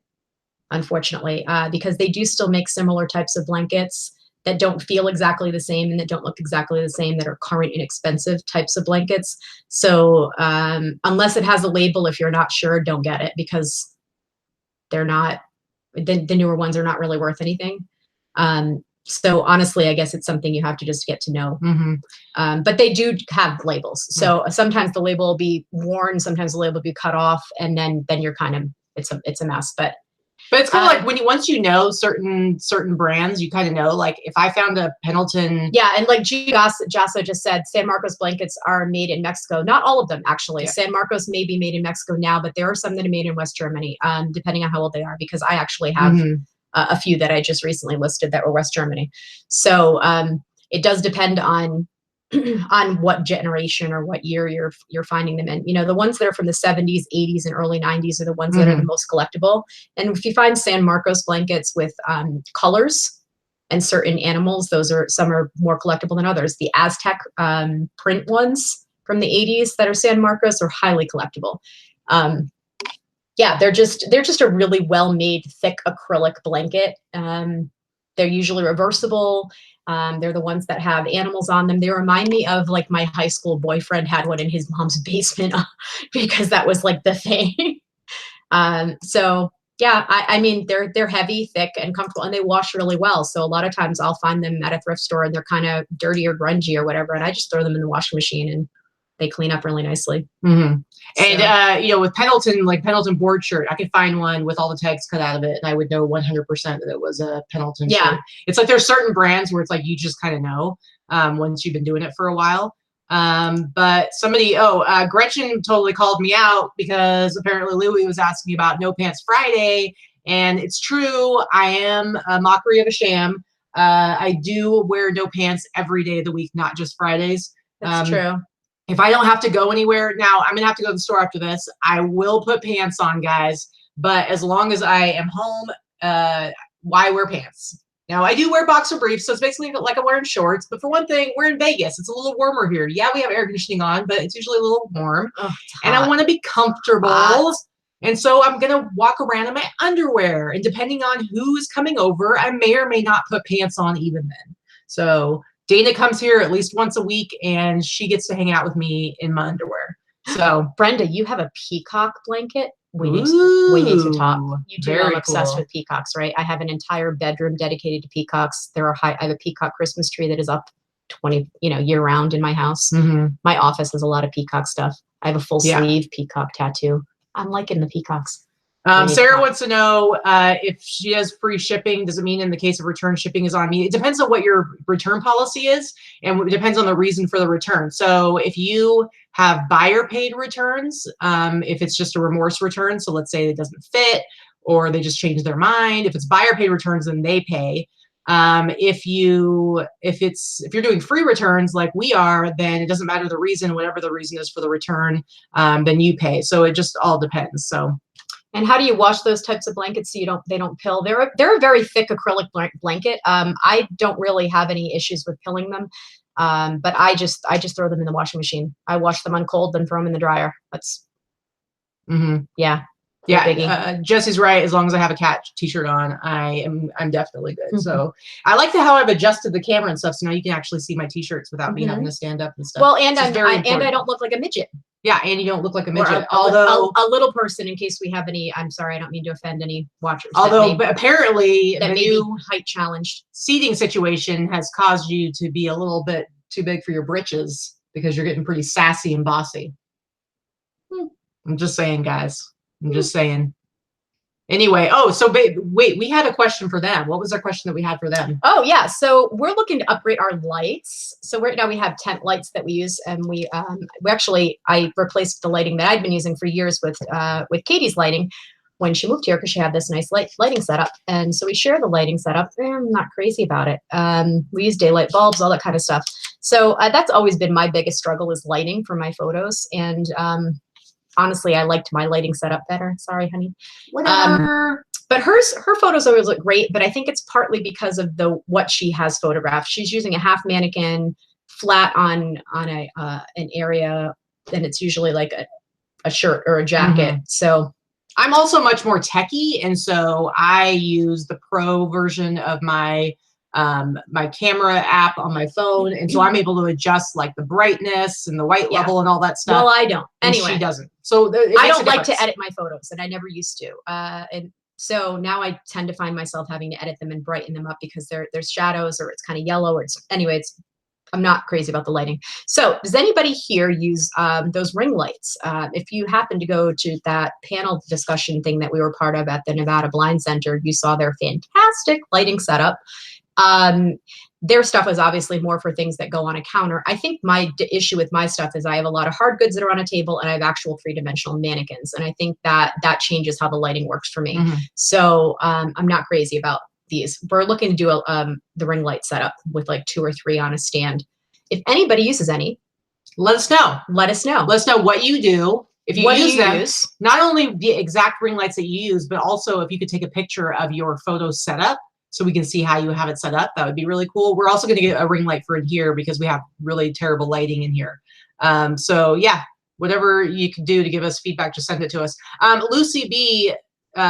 unfortunately, because they do still make similar types of blankets that don't feel exactly the same and that don't look exactly the same, that are current inexpensive types of blankets. So unless it has a label, if you're not sure, don't get it, because they're not, the newer ones are not really worth anything. So honestly, I guess it's something you have to just get to know. But they do have labels. So sometimes the label will be worn, sometimes the label will be cut off, and then you're kind of, it's a mess. But it's kind of like once you know certain brands, you kind of know, like if I found a Pendleton. Yeah, and like Jassa just said, San Marcos blankets are made in Mexico. Not all of them, actually. Yeah. San Marcos may be made in Mexico now, but there are some that are made in West Germany, depending on how old they are, because I actually have a few that I just recently listed that were West Germany. So it does depend on what generation or what year you're finding them in. You know, the ones that are from the 70s, 80s, and early 90s are the ones that are the most collectible. And if you find San Marcos blankets with colors and certain animals, some are more collectible than others. The Aztec print ones from the 80s that are San Marcos are highly collectible. Yeah, they're just a really well-made, thick acrylic blanket. They're usually reversible. They're the ones that have animals on them. They remind me of like my high school boyfriend had one in his mom's basement because that was like the thing. So yeah, I mean, they're heavy, thick, and comfortable, and they wash really well. So a lot of times I'll find them at a thrift store and they're kind of dirty or grungy or whatever, and I just throw them in the washing machine and they clean up really nicely. And you know, with Pendleton, like Pendleton board shirt, I could find one with all the tags cut out of it, and I would know 100% that it was a Pendleton shirt. It's like there's certain brands where it's like you just kind of know once you've been doing it for a while. But somebody, Gretchen totally called me out because apparently Louie was asking about No Pants Friday, and it's true. I am a mockery of a sham. I do wear no pants every day of the week, not just Fridays. That's true. If I don't have to go anywhere, now I'm gonna have to go to the store after this. I will put pants on, guys. But as long as I am home, why wear pants? Now I do wear boxer briefs, so it's basically like I'm wearing shorts. But for one thing, we're in Vegas. It's a little warmer here. Yeah, we have air conditioning on, but it's usually a little warm. And I want to be comfortable. And so I'm gonna walk around in my underwear. And depending on who is coming over, I may or may not put pants on even then. So Dana comes here at least once a week, and she gets to hang out with me in my underwear. So Brenda, you have a peacock blanket. We need to talk. You do. I'm obsessed with peacocks, right? I have an entire bedroom dedicated to peacocks. I have a peacock Christmas tree that is up year round in my house. My office has a lot of peacock stuff. I have a full sleeve peacock tattoo. I'm liking the peacocks. Sarah wants to know if she has free shipping. Does it mean in the case of return, shipping is on me? It depends on what your return policy is, and it depends on the reason for the return. So if you have buyer paid returns, if it's just a remorse return, so let's say it doesn't fit or they just change their mind. If it's buyer paid returns, then they pay. If you're doing free returns like we are, then it doesn't matter the reason. Whatever the reason is for the return, then you pay. So it just all depends. So. And how do you wash those types of blankets so they don't pill? They're a very thick acrylic blanket. I don't really have any issues with pilling them, but I just throw them in the washing machine. I wash them on cold, then throw them in the dryer. That's yeah. Yeah, Jesse's right. As long as I have a cat t-shirt on, I'm definitely good. So I like how I've adjusted the camera and stuff, so now you can actually see my t-shirts without me having to stand up and stuff. Well, and I don't look like a midget. Yeah, and you don't look like a midget. Although a little person, in case we have any, I'm sorry, I don't mean to offend any watchers. Although apparently that may be height challenged seating situation has caused you to be a little bit too big for your britches because you're getting pretty sassy and bossy. I'm just saying, guys. I'm just saying. Anyway, so wait, we had a question for them. What was our question that we had for them? Oh yeah, so we're looking to upgrade our lights. So right now we have tent lights that we use, and we actually, I replaced the lighting that I'd been using for years with Katie's lighting when she moved here, because she had this nice lighting setup, and so we share the lighting setup. I'm not crazy about it. We use daylight bulbs, all that kind of stuff. So that's always been my biggest struggle, is lighting for my photos, and honestly, I liked my lighting setup better. Sorry, honey. Whatever. But her photos always look great, but I think it's partly because of what she has photographed. She's using a half mannequin flat on an area, and it's usually like a shirt or a jacket. So I'm also much more techie, and so I use the pro version of my my camera app on my phone, and so I'm able to adjust like the brightness and the white level and all that stuff. Well, I don't. Anyway, she doesn't. So I don't like to edit my photos, and I never used to. And so now I tend to find myself having to edit them and brighten them up because there's shadows, or it's kind of yellow, or I'm not crazy about the lighting. So does anybody here use those ring lights? If you happen to go to that panel discussion thing that we were part of at the Nevada Blind Center, you saw their fantastic lighting setup. Their stuff is obviously more for things that go on a counter. I think my issue with my stuff is I have a lot of hard goods that are on a table, and I have actual three-dimensional mannequins. And I think that changes how the lighting works for me. So I'm not crazy about these. We're looking to do the ring light setup with like 2 or 3 on a stand. If anybody uses any, let us know. Let us know. Let us know what you do. If you use them, not only the exact ring lights that you use, but also if you could take a picture of your photo setup, so we can see how you have it set up. That would be really cool. We're also going to get a ring light for in here because we have really terrible lighting in here. So yeah, whatever you can do to give us feedback, just send it to us. Lucy B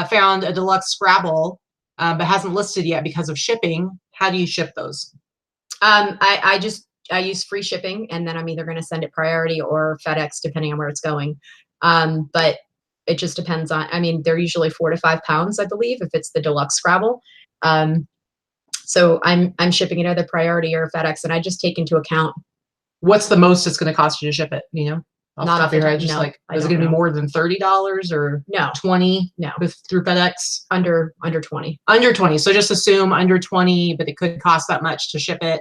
found a deluxe Scrabble, but hasn't listed yet because of shipping. How do you ship those? I use free shipping, and then I'm either going to send it priority or FedEx, depending on where it's going. But it just depends on, I mean, they're usually 4 to 5 pounds, I believe, if it's the deluxe Scrabble. So I'm shipping it either priority or FedEx, and I just take into account what's the most it's going to cost you to ship it. You know, not off your head, just like, is it going to be more than $30 or no 20? No, through FedEx under 20. Under 20. So just assume under 20, but it could cost that much to ship it.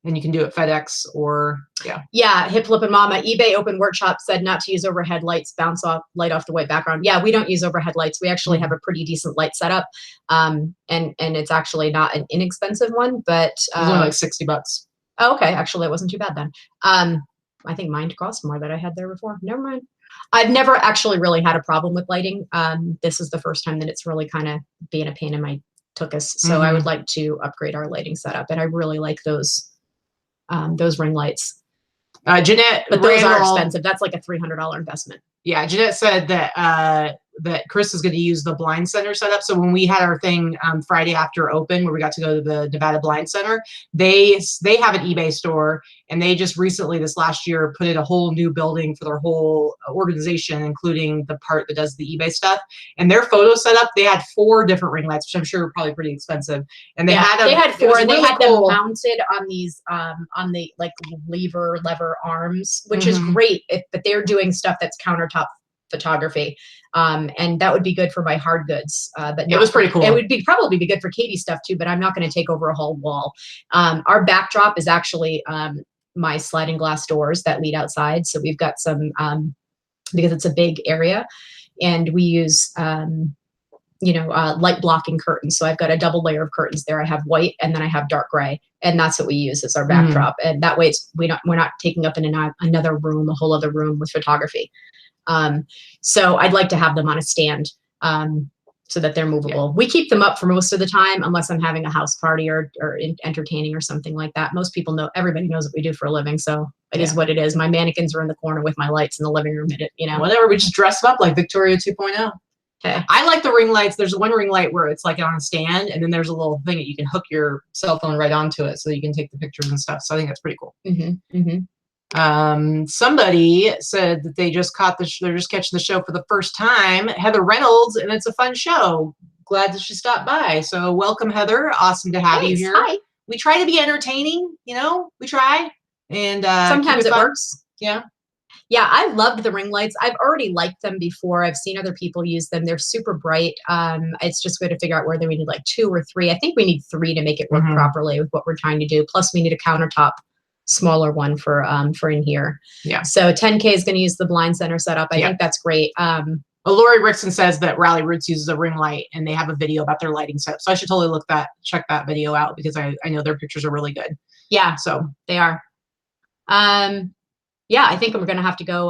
And you can do it FedEx or Hip Flip and Mama. eBay Open Workshop said not to use overhead lights, bounce light off the white background. Yeah, we don't use overhead lights. We actually have a pretty decent light setup, and it's actually not an inexpensive one, but it's only like $60. Oh, okay, actually it wasn't too bad then. I think mine cost more than I had there before. Never mind. I've never actually really had a problem with lighting. This is the first time that it's really kind of being a pain in my tuchus. So I would like to upgrade our lighting setup, and I really like those ring lights. Jeanette, but those are expensive. That's like a $300 investment. Yeah, Jeanette said that that Chris is going to use the Blind Center setup. So when we had our thing Friday after open, where we got to go to the Nevada Blind Center, they have an eBay store, and they just recently this last year put in a whole new building for their whole organization, including the part that does the eBay stuff. And their photo setup, they had 4 different ring lights, which I'm sure are probably pretty expensive. And they had 4, and they had them mounted on these on the like lever arms, which is great. But they're doing stuff that's countertop photography, and that would be good for my hard goods. But it was pretty cool. It would probably be good for Katie's stuff too, but I'm not going to take over a whole wall. Our backdrop is actually my sliding glass doors that lead outside. So we've got some because it's a big area, and we use light blocking curtains. So I've got a double layer of curtains there. I have white, and then I have dark gray, and that's what we use as our backdrop. And that way we're not taking up another room, a whole other room with photography. So I'd like to have them on a stand. so that they're movable. Yeah. We keep them up for most of the time, unless I'm having a house party or entertaining or something like that. Most people know, everybody knows what we do for a living. So it is what it is. My mannequins are in the corner with my lights in the living room. Whatever, we just dress them up like Victoria 2.0. Okay. I like the ring lights. There's one ring light where it's like on a stand, and then there's a little thing that you can hook your cell phone right onto it so you can take the pictures and stuff. So I think that's pretty cool. Somebody said that they just caught they're just catching the show for the first time. Heather Reynolds, and it's a fun show. Glad that she stopped by. So welcome, Heather. Awesome to have you here. Hi. We try to be entertaining, we try. And sometimes it works. Yeah. Yeah, I loved the ring lights. I've already liked them before. I've seen other people use them. They're super bright. It's just good to figure out whether we need like 2 or 3. I think we need 3 to make it work properly with what we're trying to do. Plus, we need a countertop, smaller one for in here. Yeah. So 10K is going to use the blind center setup. I think that's great. Lori Rickson says that Rally Roots uses a ring light, and they have a video about their lighting setup. So I should totally check that video out, because I know their pictures are really good. Yeah, so they are. Yeah, I think we're going to have to go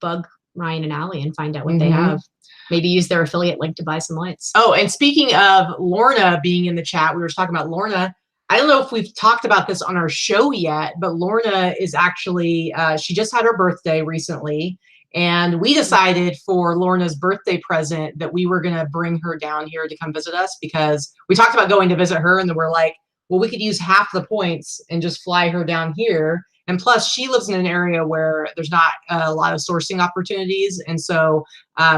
bug Ryan and Allie and find out what they have. Maybe use their affiliate link to buy some lights. Oh, and speaking of Lorna being in the chat, we were talking about Lorna. I don't know if we've talked about this on our show yet, but Lorna is actually, she just had her birthday recently. And we decided for Lorna's birthday present that we were going to bring her down here to come visit us, because we talked about going to visit her, and then we're like, well, we could use half the points and just fly her down here. And plus, she lives in an area where there's not a lot of sourcing opportunities. And so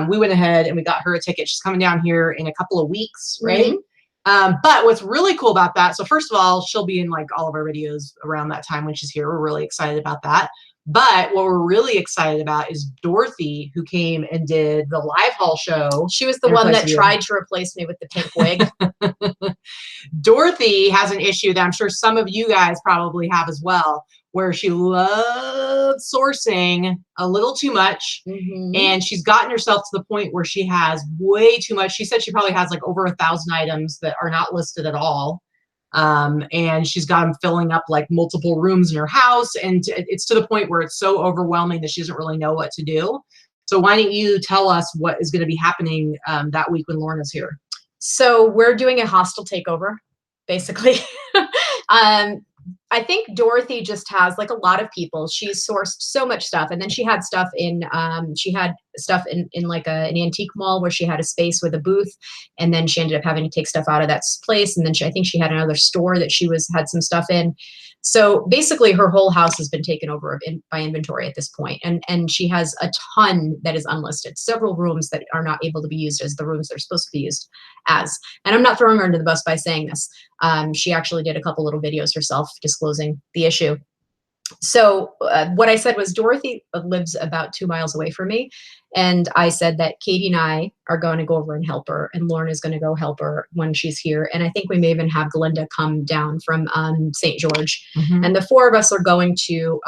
we went ahead and we got her a ticket. She's coming down here in a couple of weeks, right? But what's really cool about that, so first of all, she'll be in like all of our videos around that time when she's here. We're really excited about that. But what we're really excited about is Dorothy, who came and did the live haul show. She was the one that tried to replace me with the pink wig. Dorothy has an issue that I'm sure some of you guys probably have as well, where she loves sourcing a little too much. And she's gotten herself to the point where she has way too much. She said she probably has like over 1,000 items that are not listed at all. And she's got them filling up like multiple rooms in her house. And it's to the point where it's so overwhelming that she doesn't really know what to do. So why don't you tell us what is going to be happening that week when Lorna's here? So we're doing a hostile takeover, basically. I think Dorothy just has, like a lot of people, she's sourced so much stuff. And then she had stuff in like an antique mall where she had a space with a booth. And then she ended up having to take stuff out of that place. And then I think she had another store that she had some stuff in. So basically her whole house has been taken over by inventory at this point. And she has a ton that is unlisted, several rooms that are not able to be used as the rooms they're supposed to be used as. And I'm not throwing her under the bus by saying this. She actually did a couple little videos herself disclosing the issue. So what I said was Dorothy lives about 2 miles away from me. And I said that Katie and I are going to go over and help her, and Lauren is going to go help her when she's here. And I think we may even have Glenda come down from St. George. And the 4 of us are going to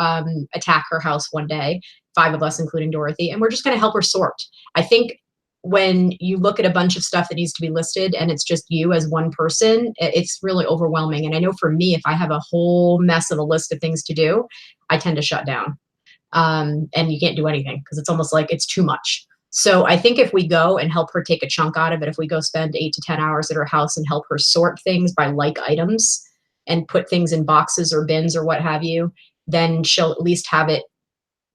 attack her house one day, 5 of us, including Dorothy. And we're just going to help her sort. I think when you look at a bunch of stuff that needs to be listed and it's just you as one person, it's really overwhelming. And I know for me, if I have a whole mess of a list of things to do, I tend to shut down. And you can't do anything because it's almost like it's too much. So I think if we go and help her take a chunk out of it, if we go spend 8 to 10 hours at her house and help her sort things by like items and put things in boxes or bins or what have you, then she'll at least have it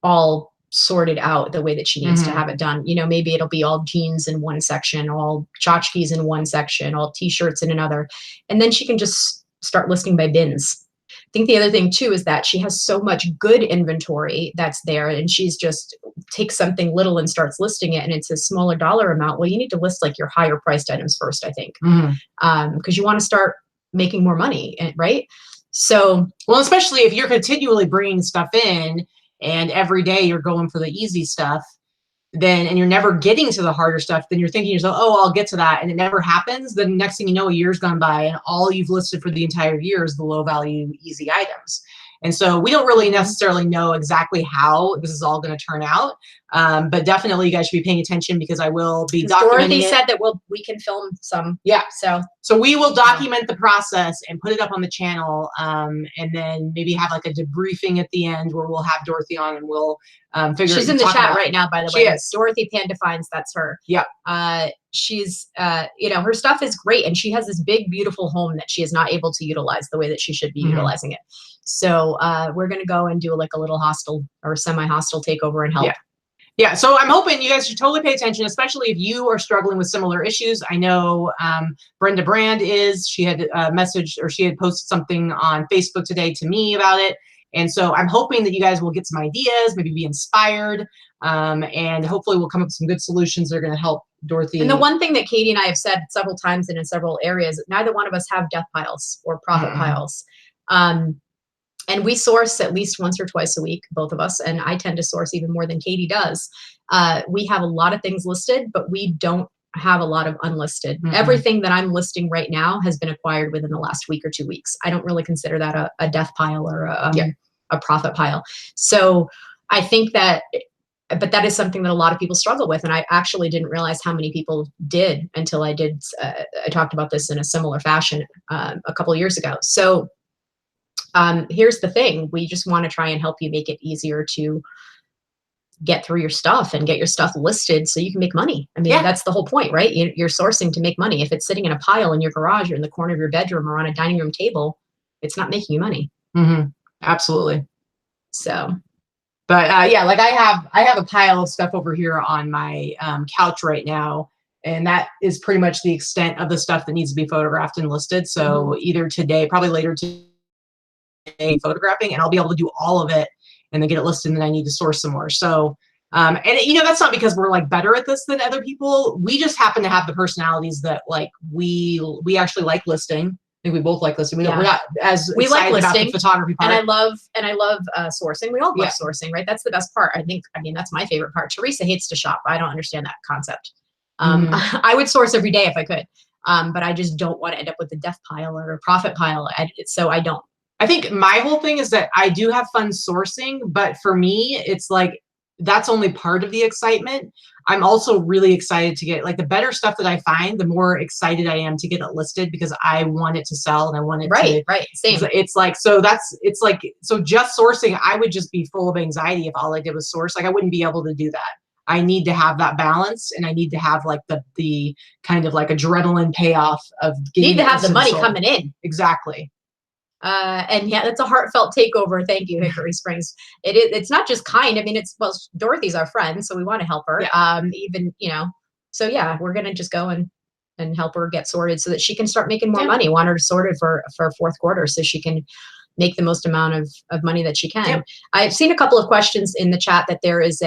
all sorted out the way that she needs to have it done. You know, maybe it'll be all jeans in one section, all tchotchkes in one section, all t-shirts in another. And then she can just start listing by bins. I think the other thing too is that she has so much good inventory that's there, and she's just takes something little and starts listing it, and it's a smaller dollar amount. Well, you need to list like your higher priced items first, I think, because you want to start making more money, right? So, well, especially if you're continually bringing stuff in and every day you're going for the easy stuff, then, and you're never getting to the harder stuff, then you're thinking to yourself, oh, I'll get to that. And it never happens. Then next thing you know, a year's gone by and all you've listed for the entire year is the low value, easy items. And so we don't really necessarily know exactly how this is all going to turn out. But definitely you guys should be paying attention because I will be documenting Dorothy it. said that we can film some. Yeah. So we will document the process and put it up on the channel, and then maybe have like a debriefing at the end where we'll have Dorothy on and we'll figure. She's in the chat right now, by the way. She is. Dorothy Pan Defines, that's her. Yep. She's, you know, her stuff is great, and she has this big, beautiful home that she is not able to utilize the way that she should be utilizing it. So we're gonna go and do like a little hostile or semi-hostile takeover and help. Yeah. Yeah, so I'm hoping you guys should totally pay attention, especially if you are struggling with similar issues. I know Brenda Brand she had messaged, or she had posted something on Facebook today to me about it. And so I'm hoping that you guys will get some ideas, maybe be inspired, and hopefully we'll come up with some good solutions that are going to help Dorothy. And the one thing that Katie and I have said several times and in several areas, neither one of us have death piles or profit piles. And we source at least once or twice a week, both of us, and I tend to source even more than Katie does. We have a lot of things listed, but we don't have a lot of unlisted. Everything that I'm listing right now has been acquired within the last week or 2 weeks. I don't really consider that a death pile or a profit pile. So I think that, but that is something that a lot of people struggle with. And I actually didn't realize how many people did until I did. I talked about this in a similar fashion a couple of years ago. So here's the thing. We just want to try and help you make it easier to get through your stuff and get your stuff listed so you can make money. I mean, that's the whole point, right? You're sourcing to make money. If it's sitting in a pile in your garage or in the corner of your bedroom or on a dining room table, it's not making you money. Absolutely. So, but yeah, like I have a pile of stuff over here on my couch right now. And that is pretty much the extent of the stuff that needs to be photographed and listed. So either today, probably later today, photographing, and I'll be able to do all of it and then get it listed, and then I need to source some more. So and you know, that's not because we're like better at this than other people. We just happen to have the personalities that like we actually like listing. I think we both like listing. We're not as we like listing about the photography part. And I love sourcing. We all love sourcing, right? That's the best part. I mean, that's my favorite part. Teresa hates to shop. I don't understand that concept. I would source every day if I could, but I just don't want to end up with a death pile or a profit pile. So I don't. I think my whole thing is that I do have fun sourcing, but for me, it's like, that's only part of the excitement. I'm also really excited to get, like, the better stuff that I find, the more excited I am to get it listed, because I want it to sell and I want it to. Right. Same. It's like, so just sourcing, I would just be full of anxiety if all I did was source. Like, I wouldn't be able to do that. I need to have that balance, and I need to have like the kind of like adrenaline payoff of getting. You need to have the money coming in. Exactly. And yeah, that's a heartfelt takeover. Thank you, Hickory Springs. It's not just kind. I mean, Dorothy's our friend, so we want to help her. Even, you know, so yeah, we're going to just go and help her get sorted so that she can start making more money. Want her sorted for fourth quarter so she can make the most amount of money that she can. I've seen a couple of questions in the chat that there is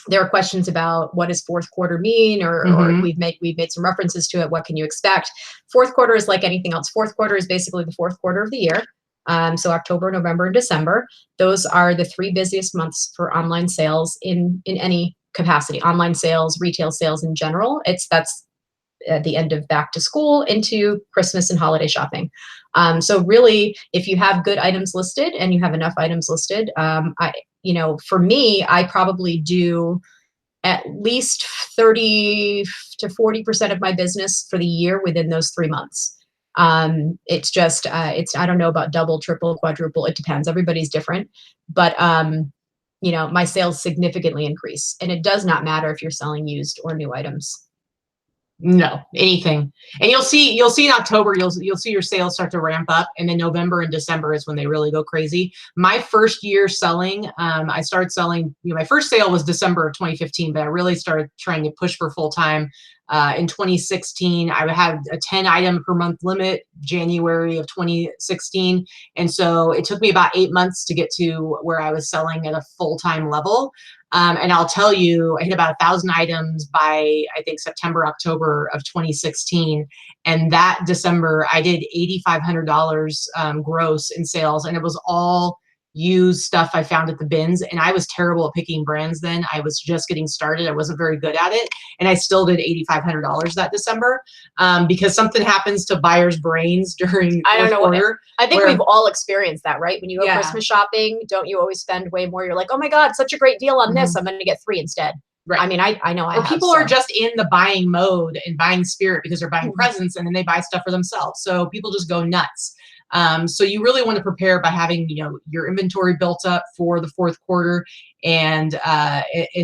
there are questions about what does fourth quarter mean, or we've made some references to it. What can you expect? Fourth quarter is like anything else. Fourth quarter is basically the fourth quarter of the year. So October, November, and December. Those are the 3 busiest months for online sales in any capacity. Online sales, retail sales in general. That's at the end of back to school into Christmas and holiday shopping. So really, if you have good items listed and you have enough items listed, for me, I probably do at least 30 to 40% of my business for the year within those 3 months. It's just, I don't know about double, triple, quadruple. It depends. Everybody's different, but my sales significantly increase, and it does not matter if you're selling used or new items. No, anything. And you'll see in October, you'll see your sales start to ramp up, and then November and December is when they really go crazy. My first year selling, I started selling, my first sale was December of 2015, but I really started trying to push for full time in 2016. I had a 10 item per month limit, January of 2016. And so it took me about 8 months to get to where I was selling at a full-time level. And I'll tell you, I hit about 1,000 items by, I think, September, October of 2016. And that December, I did $8,500 gross in sales. And it was all used stuff I found at the bins. And I was terrible at picking brands then. I was just getting started. I wasn't very good at it. And I still did $8,500 that December because something happens to buyers' brains during quarter. I think we've all experienced that, right? When you go Christmas shopping, don't you always spend way more? You're like, oh my God, such a great deal on this. I'm going to get 3 instead. Right. I mean, I know I or have. people are just in the buying mode and buying spirit because they're buying presents, and then they buy stuff for themselves. So people just go nuts. So you really want to prepare by having, you know, your inventory built up for the fourth quarter, and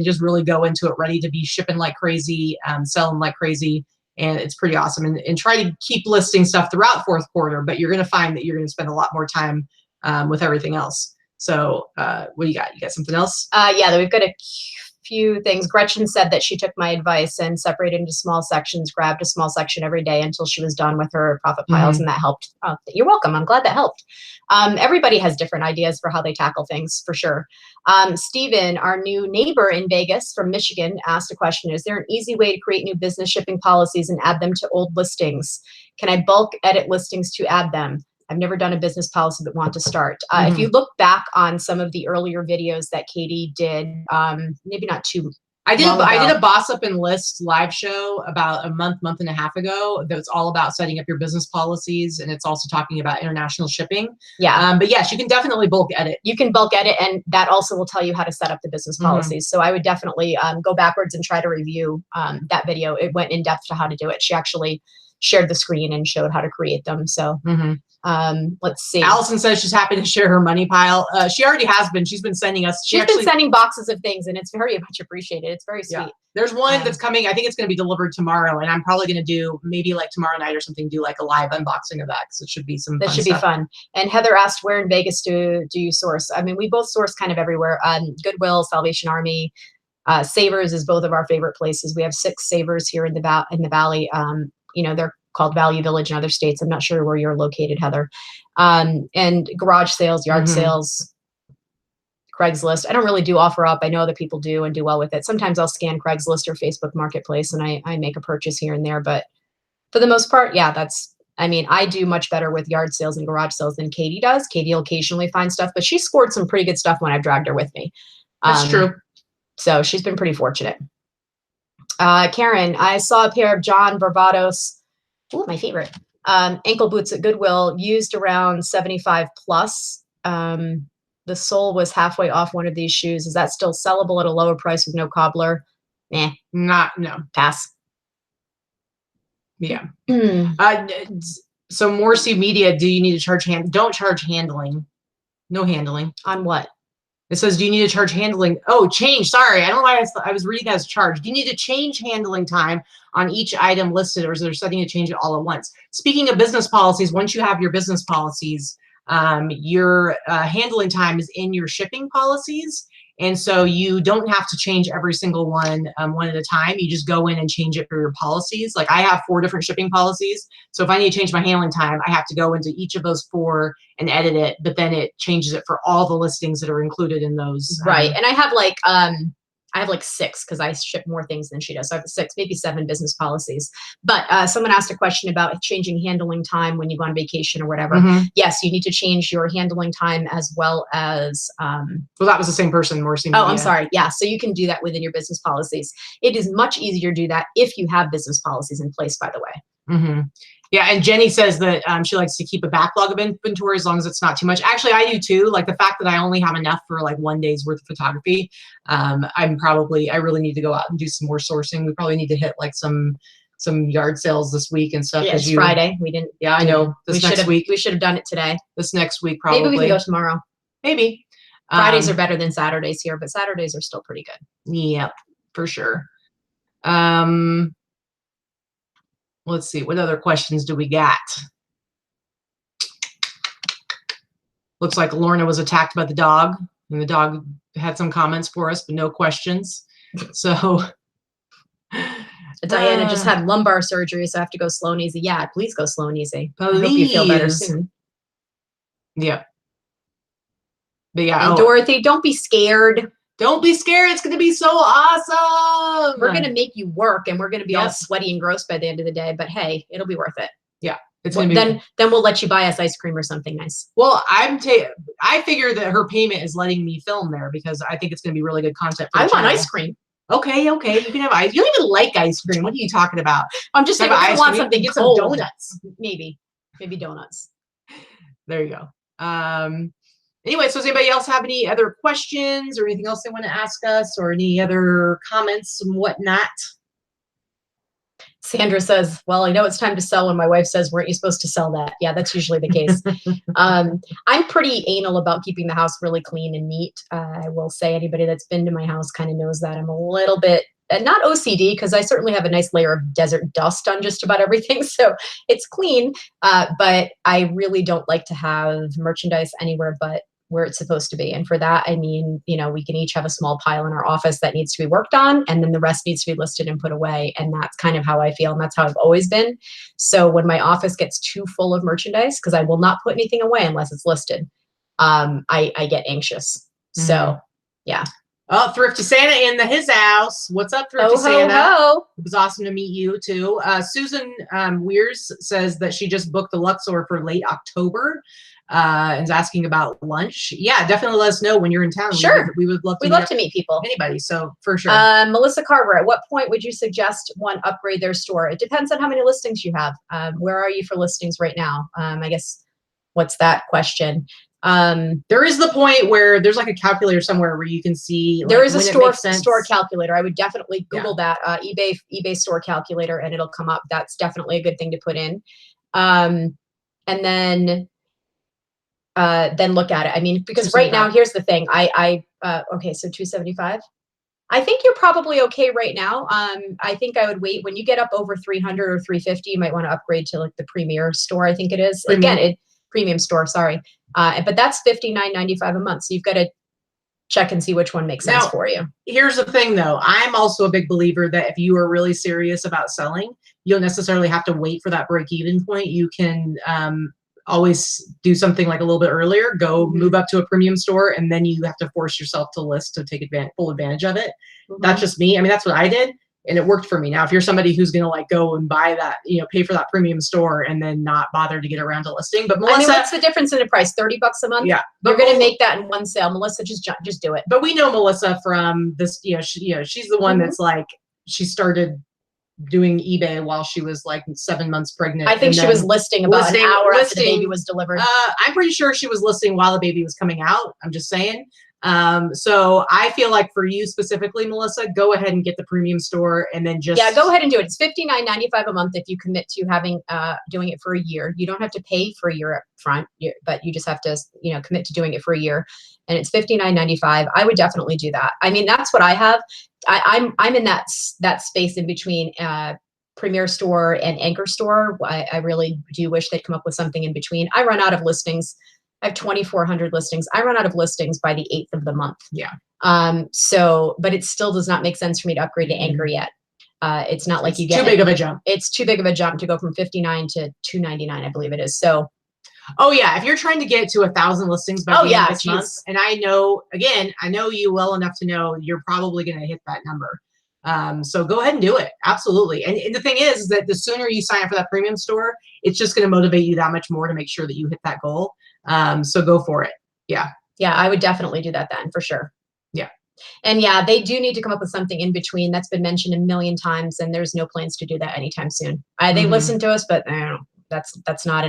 just really go into it ready to be shipping like crazy, selling like crazy. And it's pretty awesome. And try to keep listing stuff throughout fourth quarter, but you're going to find that you're going to spend a lot more time with everything else. So what do you got? You got something else? Yeah, we've got a few things. Gretchen said that she took my advice and separated into small sections, grabbed a small section every day until she was done with her profit piles, and that helped. Oh, you're welcome. I'm glad that helped. Everybody has different ideas for how they tackle things, for sure. Steven, our new neighbor in Vegas from Michigan, asked a question. Is there an easy way to create new business shipping policies and add them to old listings? Can I bulk edit listings to add them? I've never done a business policy but want to start. If you look back on some of the earlier videos that Katie did, maybe not too I did a Boss Up and List live show about a month and a half ago that was all about setting up your business policies, and it's also talking about international shipping. Yeah. But yes, you can definitely bulk edit. You can bulk edit, and that also will tell you how to set up the business policies. So I would definitely go backwards and try to review that video. It went in depth to how to do it. She actually shared the screen and showed how to create them. So let's see. Allison says she's happy to share her money pile. She already has been. She's been sending us. She's been sending boxes of things, and it's very much appreciated. It's very sweet. Yeah. There's one that's coming. I think it's going to be delivered tomorrow, and I'm probably going to do maybe like tomorrow night or something. Do like a live unboxing of that, because it should be some. That should be fun. And Heather asked, where in Vegas do you source? I mean, we both source kind of everywhere. Goodwill, Salvation Army, Savers is both of our favorite places. We have 6 Savers here in the valley. You know, they're called Value Village in other states. I'm not sure where you're located, Heather. And garage sales, yard sales, Craigslist. I don't really do offer up. I know that people do and do well with it. Sometimes I'll scan Craigslist or Facebook Marketplace and I make a purchase here and there. But for the most part, yeah, I mean, I do much better with yard sales and garage sales than Katie does. Katie will occasionally find stuff, but she scored some pretty good stuff when I've dragged her with me. That's true. So she's been pretty fortunate. Karen, I saw a pair of John Barbados. Ooh, my favorite. Ankle boots at Goodwill, used around 75 plus. The sole was halfway off one of these shoes. Is that still sellable at a lower price with no cobbler? No. Pass. Yeah. So Morrissey Media, do you need to charge don't charge handling. No handling. On what? It says, do you need to charge handling? Oh, change. Sorry. I don't know why I was reading as charge. Do you need to change handling time on each item listed, or is there something to change it all at once? Speaking of business policies, once you have your business policies, your handling time is in your shipping policies. And so you don't have to change every single one at a time. You just go in and change it for your policies. Like I have 4 different shipping policies. So if I need to change my handling time, I have to go into each of those 4 and edit it, but then it changes it for all the listings that are included in those. Right. And I have like 6 because I ship more things than she does. So I have 6, maybe 7 business policies. But someone asked a question about changing handling time when you go on vacation or whatever. Yes, you need to change your handling time as well as. Well, that was the same person, Morrissey. Oh, I'm sorry. Yeah. So you can do that within your business policies. It is much easier to do that if you have business policies in place, by the way. Yeah, and Jenny says that she likes to keep a backlog of inventory as long as it's not too much. Actually, I do too. Like the fact that I only have enough for like 1 day's worth of photography. I really need to go out and do some more sourcing. We probably need to hit like some yard sales this week and stuff. Yeah, it's Friday. We didn't. Yeah, I know. This next week. We should have done it today. This next week, probably. Maybe we can go tomorrow. Maybe. Fridays are better than Saturdays here, but Saturdays are still pretty good. Yep, for sure. Let's see, what other questions do we got? Looks like Lorna was attacked by the dog, and the dog had some comments for us, but no questions. So Diana just had lumbar surgery, so I have to go slow and easy. Yeah, please go slow and easy. Please. I hope you feel better soon. Yep. But yeah, and Dorothy, don't be scared. Don't be scared. It's going to be so awesome. We're going to make you work, and we're going to be all sweaty and gross by the end of the day. But hey, it'll be worth it. Yeah, it's going to be. Then we'll let you buy us ice cream or something nice. Well, I figure that her payment is letting me film there because I think it's going to be really good content. I want ice cream. Okay, you can have ice. You don't even like ice cream. What are you talking about? I'm just saying, I want something. Get some donuts. Maybe donuts. There you go. Anyway, so does anybody else have any other questions or anything else they want to ask us or any other comments and whatnot? Sandra says, well, I know it's time to sell when my wife says, weren't you supposed to sell that? Yeah, that's usually the case. I'm pretty anal about keeping the house really clean and neat. I will say anybody that's been to my house kind of knows that I'm a little bit, not OCD, because I certainly have a nice layer of desert dust on just about everything. So it's clean, but I really don't like to have merchandise anywhere but where it's supposed to be. And for that, I mean, you know, we can each have a small pile in our office that needs to be worked on, and then the rest needs to be listed and put away. And that's kind of how I feel. And that's how I've always been. So when my office gets too full of merchandise, because I will not put anything away unless it's listed, I get anxious. So yeah. Oh, Thrifty Santa in his house. What's up, Thrifty Santa? Ho. It was awesome to meet you too. Susan Weirs says that she just booked the Luxor for late October. And is asking about lunch. Yeah, definitely let us know when you're in town. Sure. We would love to, meet people. Anybody, so for sure. Melissa Carver, at what point would you suggest one upgrade their store? It depends on how many listings you have. Where are you for listings right now? I guess, what's that question? There is the point where there's like a calculator somewhere where you can see. There is a store calculator. I would definitely Google that eBay store calculator, and it'll come up. That's definitely a good thing to put in. And then look at it. I mean, because right now, here's the thing. Okay, so 275. I think you're probably okay right now. I think I would wait when you get up over 300 or 350. You might want to upgrade to like the premier store. I think it is. Again, premium store. Sorry, but that's $59.95 a month. So you've got to check and see which one makes sense for you. Here's the thing, though. I'm also a big believer that if you are really serious about selling, you don't necessarily have to wait for that break-even point. You can always do something like a little bit earlier, move up to a premium store, and then you have to force yourself to list to take full advantage of it. That's just me. I mean, that's what I did, and it worked for me. Now, if you're somebody who's going to like go and buy that, you know, pay for that premium store and then not bother to get around to listing. But Melissa, I mean, what's the difference in the price? $30 a month? Yeah. You're going to make that in one sale. Melissa, just do it. But we know Melissa from this, she's the one that's like, she started doing eBay while she was like 7 months pregnant. I think she was listing about an hour after the baby was delivered. I'm pretty sure she was listing while the baby was coming out. I'm just saying. So I feel like for you specifically, Melissa, go ahead and get the premium store and then just go ahead and do it. It's $59.95 a month if you commit to having doing it for a year. You don't have to pay for a year up front, but you just have to commit to doing it for a year, and it's $59.95. I would definitely do that. I mean, that's what I have. I'm in that space in between premier store and anchor store. I really do wish they'd come up with something in between. I run out of listings. I have 2,400 listings. I run out of listings by the 8th of the month. Yeah. But it still does not make sense for me to upgrade to anchor yet. It's not like you get too big of a jump. It's too big of a jump to go from 59 to 299, I believe it is. So. Oh yeah, if you're trying to get to 1,000 listings by the end of this month, and I know you well enough to know you're probably going to hit that number. So go ahead and do it. Absolutely. And the thing is that the sooner you sign up for that premium store, it's just going to motivate you that much more to make sure that you hit that goal. So go for it. Yeah. Yeah, I would definitely do that then for sure. Yeah. And yeah, they do need to come up with something in between. That's been mentioned a million times, and there's no plans to do that anytime soon. They listen to us, but I don't know. That's not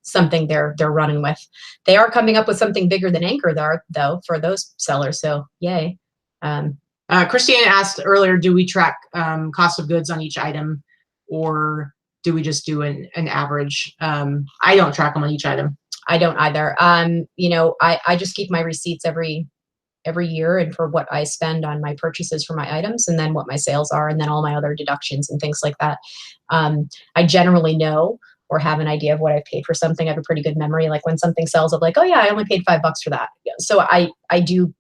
something they're running with. They are coming up with something bigger than Anchor though for those sellers. So yay. Christiane asked earlier, do we track cost of goods on each item, or do we just do an average? I don't track them on each item. I don't either. I just keep my receipts every year, and for what I spend on my purchases for my items, and then what my sales are, and then all my other deductions and things like that. I generally know or have an idea of what I've paid for something. I have a pretty good memory. Like when something sells, I'm like, oh yeah, I only paid $5 for that. So I do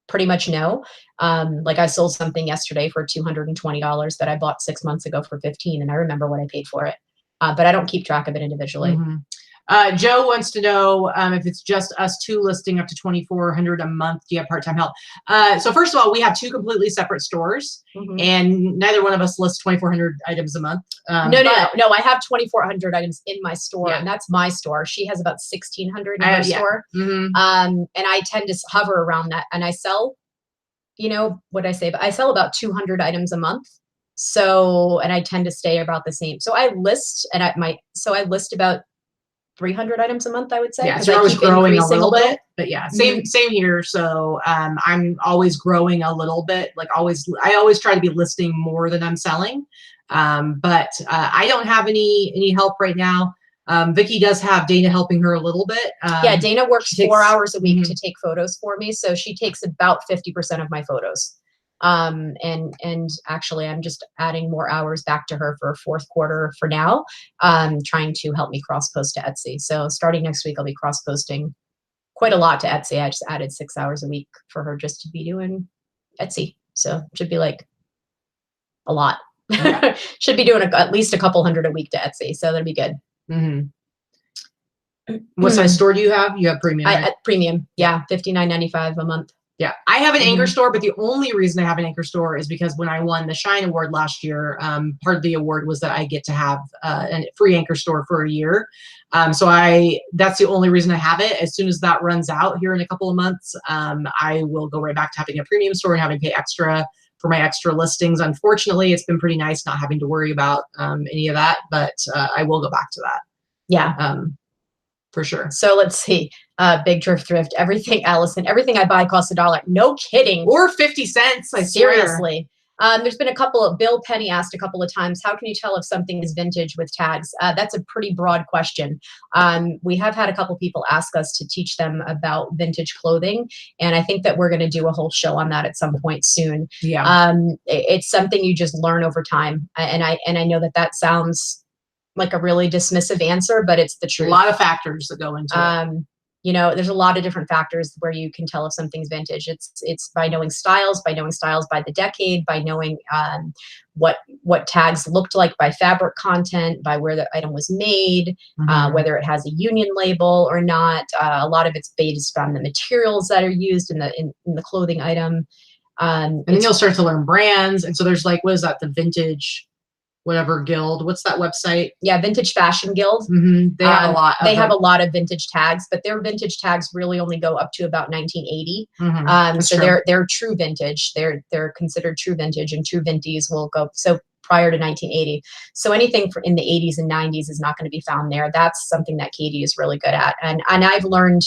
pretty much know. Like I sold something yesterday for $220 that I bought 6 months ago for $15, and I remember what I paid for it. But I don't keep track of it individually. Joe wants to know if it's just us two listing up to 2,400 a month. Do you have part-time help? So first of all, we have two completely separate stores, and neither one of us lists 2,400 items a month. No. I have 2,400 items in my store, and that's my store. She has about 1,600 in her store, and I tend to hover around that. And I sell, what I say, but I sell about 200 items a month. So, and I tend to stay about the same. So I list, and I list about 300 items a month, I would say. Yeah, so I was growing a little bit, but yeah, same here. So I'm always growing a little bit. Like I always try to be listing more than I'm selling. But I don't have any help right now. Vicky does have Dana helping her a little bit. Yeah, Dana works 4 hours a week to take photos for me. So she takes about 50% of my photos. And actually I'm just adding more hours back to her for fourth quarter for now, trying to help me cross post to Etsy. So starting next week, I'll be cross posting quite a lot to Etsy. I just added 6 hours a week for her just to be doing Etsy. So it should be like a lot. Yeah. Should be doing at least a couple hundred a week to Etsy. So that'd be good. What size store do you have? You have premium, right? At premium. Yeah. $59.95 a month. Yeah, I have an anchor store, but the only reason I have an anchor store is because when I won the Shine Award last year, part of the award was that I get to have a free anchor store for a year. So that's the only reason I have it. As soon as that runs out here in a couple of months, I will go right back to having a premium store and having to pay extra for my extra listings. Unfortunately, it's been pretty nice not having to worry about any of that, but I will go back to that. Yeah. For sure. So let's see. Big thrift. Everything, Allison. Everything I buy costs $1. No kidding. Or 50 cents. I Seriously. There's been a couple of Bill Penny asked a couple of times, how can you tell if something is vintage with tags? That's a pretty broad question. We have had a couple people ask us to teach them about vintage clothing, and I think that we're going to do a whole show on that at some point soon. Yeah. It's something you just learn over time, and I know that sounds like a really dismissive answer, but it's the truth. A lot of factors that go into it. You know, there's a lot of different factors where you can tell if something's vintage. It's by knowing styles by the decade, by knowing what tags looked like by fabric content, by where the item was made, whether it has a union label or not. A lot of it's based on the materials that are used in the clothing item. And then you'll start to learn brands. And so there's like, what is that? The vintage whatever guild. What's that website? Yeah, Vintage Fashion Guild. They have a lot. They have a lot of vintage tags, but their vintage tags really only go up to about 1980. So they're true vintage. They're considered true vintage, and true vintage will go so prior to 1980. So anything in the 80s and 90s is not going to be found there. That's something that Katie is really good at, and I've learned.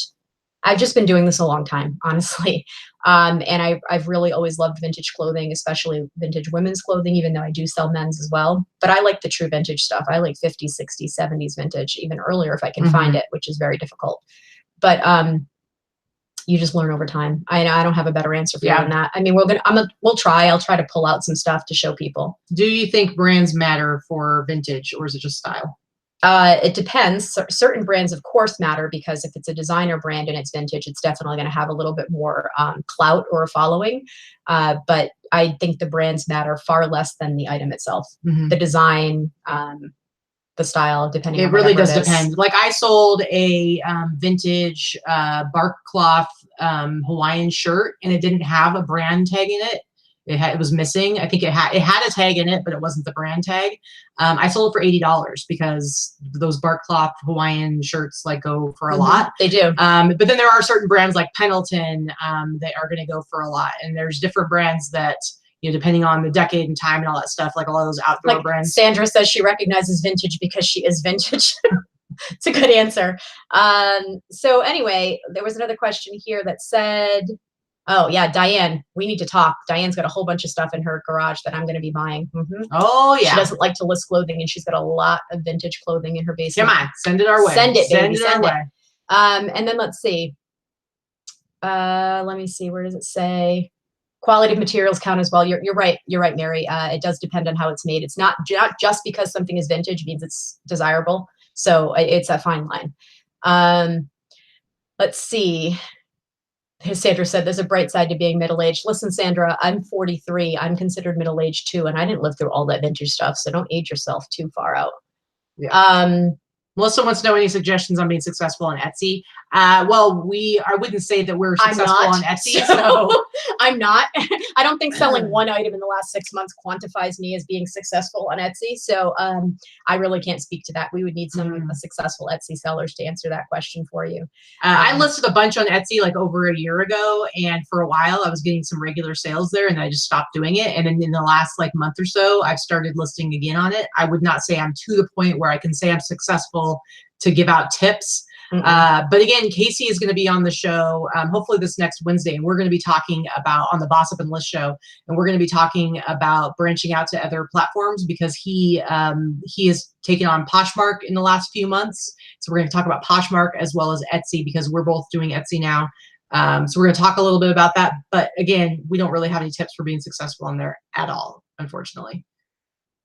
I've just been doing this a long time, honestly. And I've really always loved vintage clothing, especially vintage women's clothing, even though I do sell men's as well. But I like the true vintage stuff. I like 50s, 60s, 70s vintage, even earlier if I can find it, which is very difficult. But you just learn over time. I don't have a better answer for you than that. I mean, we'll try. I'll try to pull out some stuff to show people. Do you think brands matter for vintage, or is it just style? It depends. Certain brands, of course, matter, because if it's a designer brand and it's vintage, it's definitely going to have a little bit more clout or a following. But I think the brands matter far less than the item itself. The design, the style, depending on really does depend. Like I sold a vintage bark cloth Hawaiian shirt, and it didn't have a brand tag in it. It was missing. I think it had a tag in it, but it wasn't the brand tag. I sold it for $80 because those bark cloth Hawaiian shirts like go for a lot. They do. But then there are certain brands like Pendleton that are going to go for a lot, and there's different brands that, you know, depending on the decade and time and all that stuff, like all of those outdoor brands. Sandra says she recognizes vintage because she is vintage. It's a good answer. So anyway, there was another question here that said, oh yeah, Diane, we need to talk. Diane's got a whole bunch of stuff in her garage that I'm going to be buying. Oh yeah. She doesn't like to list clothing, and she's got a lot of vintage clothing in her basement. Come on, send it our way. Send it, baby. Send it our way. And then let's see. Let me see. Where does it say? Quality of materials count as well. You're right. You're right, Mary. It does depend on how it's made. It's not just because something is vintage means it's desirable. So it's a fine line. Let's see. Sandra said, there's a bright side to being middle-aged. Listen, Sandra, I'm 43. I'm considered middle-aged too, and I didn't live through all that vintage stuff, so don't age yourself too far out. Yeah. Melissa wants to know any suggestions on being successful on Etsy. Well, I wouldn't say that we're successful on Etsy. So I'm not. I don't think selling one item in the last 6 months quantifies me as being successful on Etsy. So I really can't speak to that. We would need some successful Etsy sellers to answer that question for you. I listed a bunch on Etsy like over a year ago, and for a while I was getting some regular sales there, and I just stopped doing it. And then in the last like month or so, I've started listing again on it. I would not say I'm to the point where I can say I'm successful able to give out tips. But again, Casey is going to be on the show, hopefully this next Wednesday, and we're going to be talking about on the Boss Up and List show, and we're going to be talking about branching out to other platforms because he has taken on Poshmark in the last few months. So we're going to talk about Poshmark as well as Etsy because we're both doing Etsy now. So we're going to talk a little bit about that. But again, we don't really have any tips for being successful on there at all, unfortunately.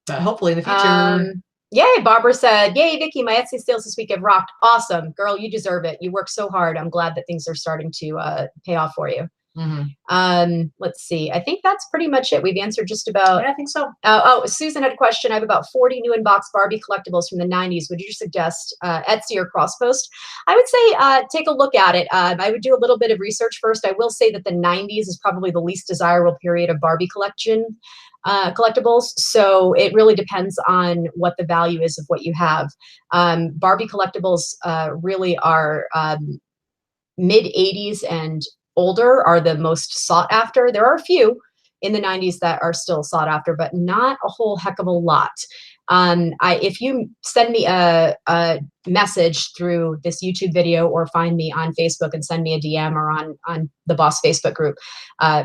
But hopefully in the future. Yay, Barbara said, yay, Vicky, my Etsy sales this week have rocked. Awesome. Girl, you deserve it. You work so hard. I'm glad that things are starting to pay off for you. Let's see. I think that's pretty much it. We've answered just about. Yeah, I think so. Susan had a question. I have about 40 new in-box Barbie collectibles from the 90s. Would you suggest Etsy or Crosspost? I would say take a look at it. I would do a little bit of research first. I will say that the 90s is probably the least desirable period of Barbie collectibles. So it really depends on what the value is of what you have. Barbie collectibles really are mid 80s and older are the most sought after. There are a few in the 90s that are still sought after, but not a whole heck of a lot. If you send me a message through this YouTube video or find me on Facebook and send me a DM or on the Boss Facebook group,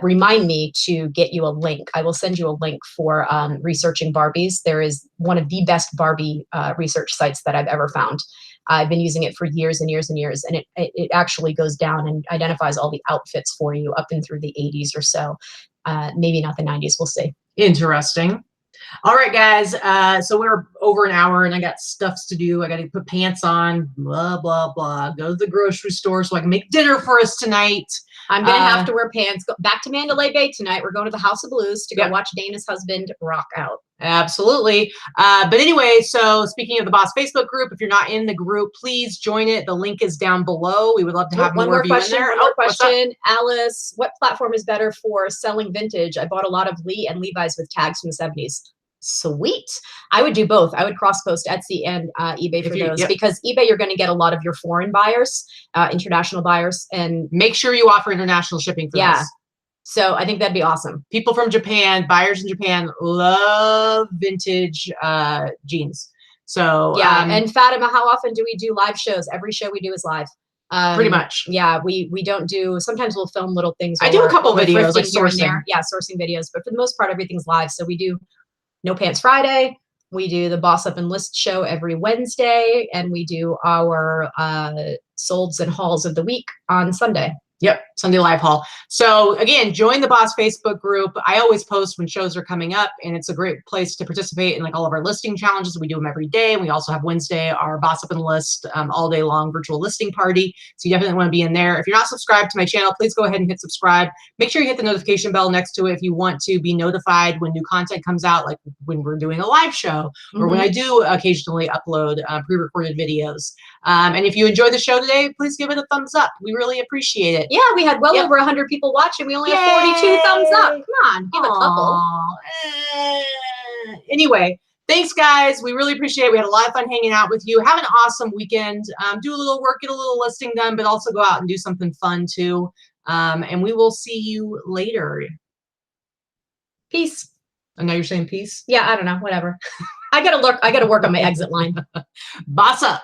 remind me to get you a link. I will send you a link for researching Barbies. There is one of the best Barbie research sites that I've ever found. I've been using it for years and years and years, and it actually goes down and identifies all the outfits for you up and through the 80s or so. Maybe not the 90s. We'll see. Interesting. All right, guys. So we're over an hour and I got stuffs to do. I got to put pants on, blah, blah, blah. Go to the grocery store so I can make dinner for us tonight. I'm going to have to wear pants. Go back to Mandalay Bay tonight. We're going to the House of Blues to go watch Dana's husband rock out. Absolutely. But anyway, so speaking of the Boss Facebook group, if you're not in the group, please join it. The link is down below. We would love to have more of you in there. One more question. Alice, what platform is better for selling vintage? I bought a lot of Lee and Levi's with tags from the 70s. Sweet. I would do both. I would cross-post Etsy and eBay for those because eBay, you're going to get a lot of your foreign buyers, international buyers, and make sure you offer international shipping for this. So I think that'd be awesome. People from Japan, buyers in Japan love vintage jeans. So and Fatima, how often do we do live shows? Every show we do is live. Pretty much. Yeah, we don't do, sometimes we'll film little things. I do a couple videos like sourcing. Yeah, sourcing videos, but for the most part, everything's live. So we do No Pants Friday. We do the Boss Up and List show every Wednesday, and we do our solds and hauls of the week on Sunday. Yep, Sunday live haul. So again, join the Boss Facebook group. I always post when shows are coming up, and it's a great place to participate in like all of our listing challenges. We do them every day. And we also have Wednesday, our Boss Up and List all day long virtual listing party. So you definitely want to be in there. If you're not subscribed to my channel, please go ahead and hit subscribe. Make sure you hit the notification bell next to it if you want to be notified when new content comes out, like when we're doing a live show or when I do occasionally upload pre-recorded videos. And if you enjoyed the show today, please give it a thumbs up. We really appreciate it. Yeah, we had well over 100 people watching. We only have 42 thumbs up. Come on, give a couple. Anyway, thanks, guys. We really appreciate it. We had a lot of fun hanging out with you. Have an awesome weekend. Do a little work, get a little listing done, but also go out and do something fun, too. And we will see you later. Peace. And now you're saying peace? Yeah, I don't know. Whatever. I gotta work on my exit line. Boss up.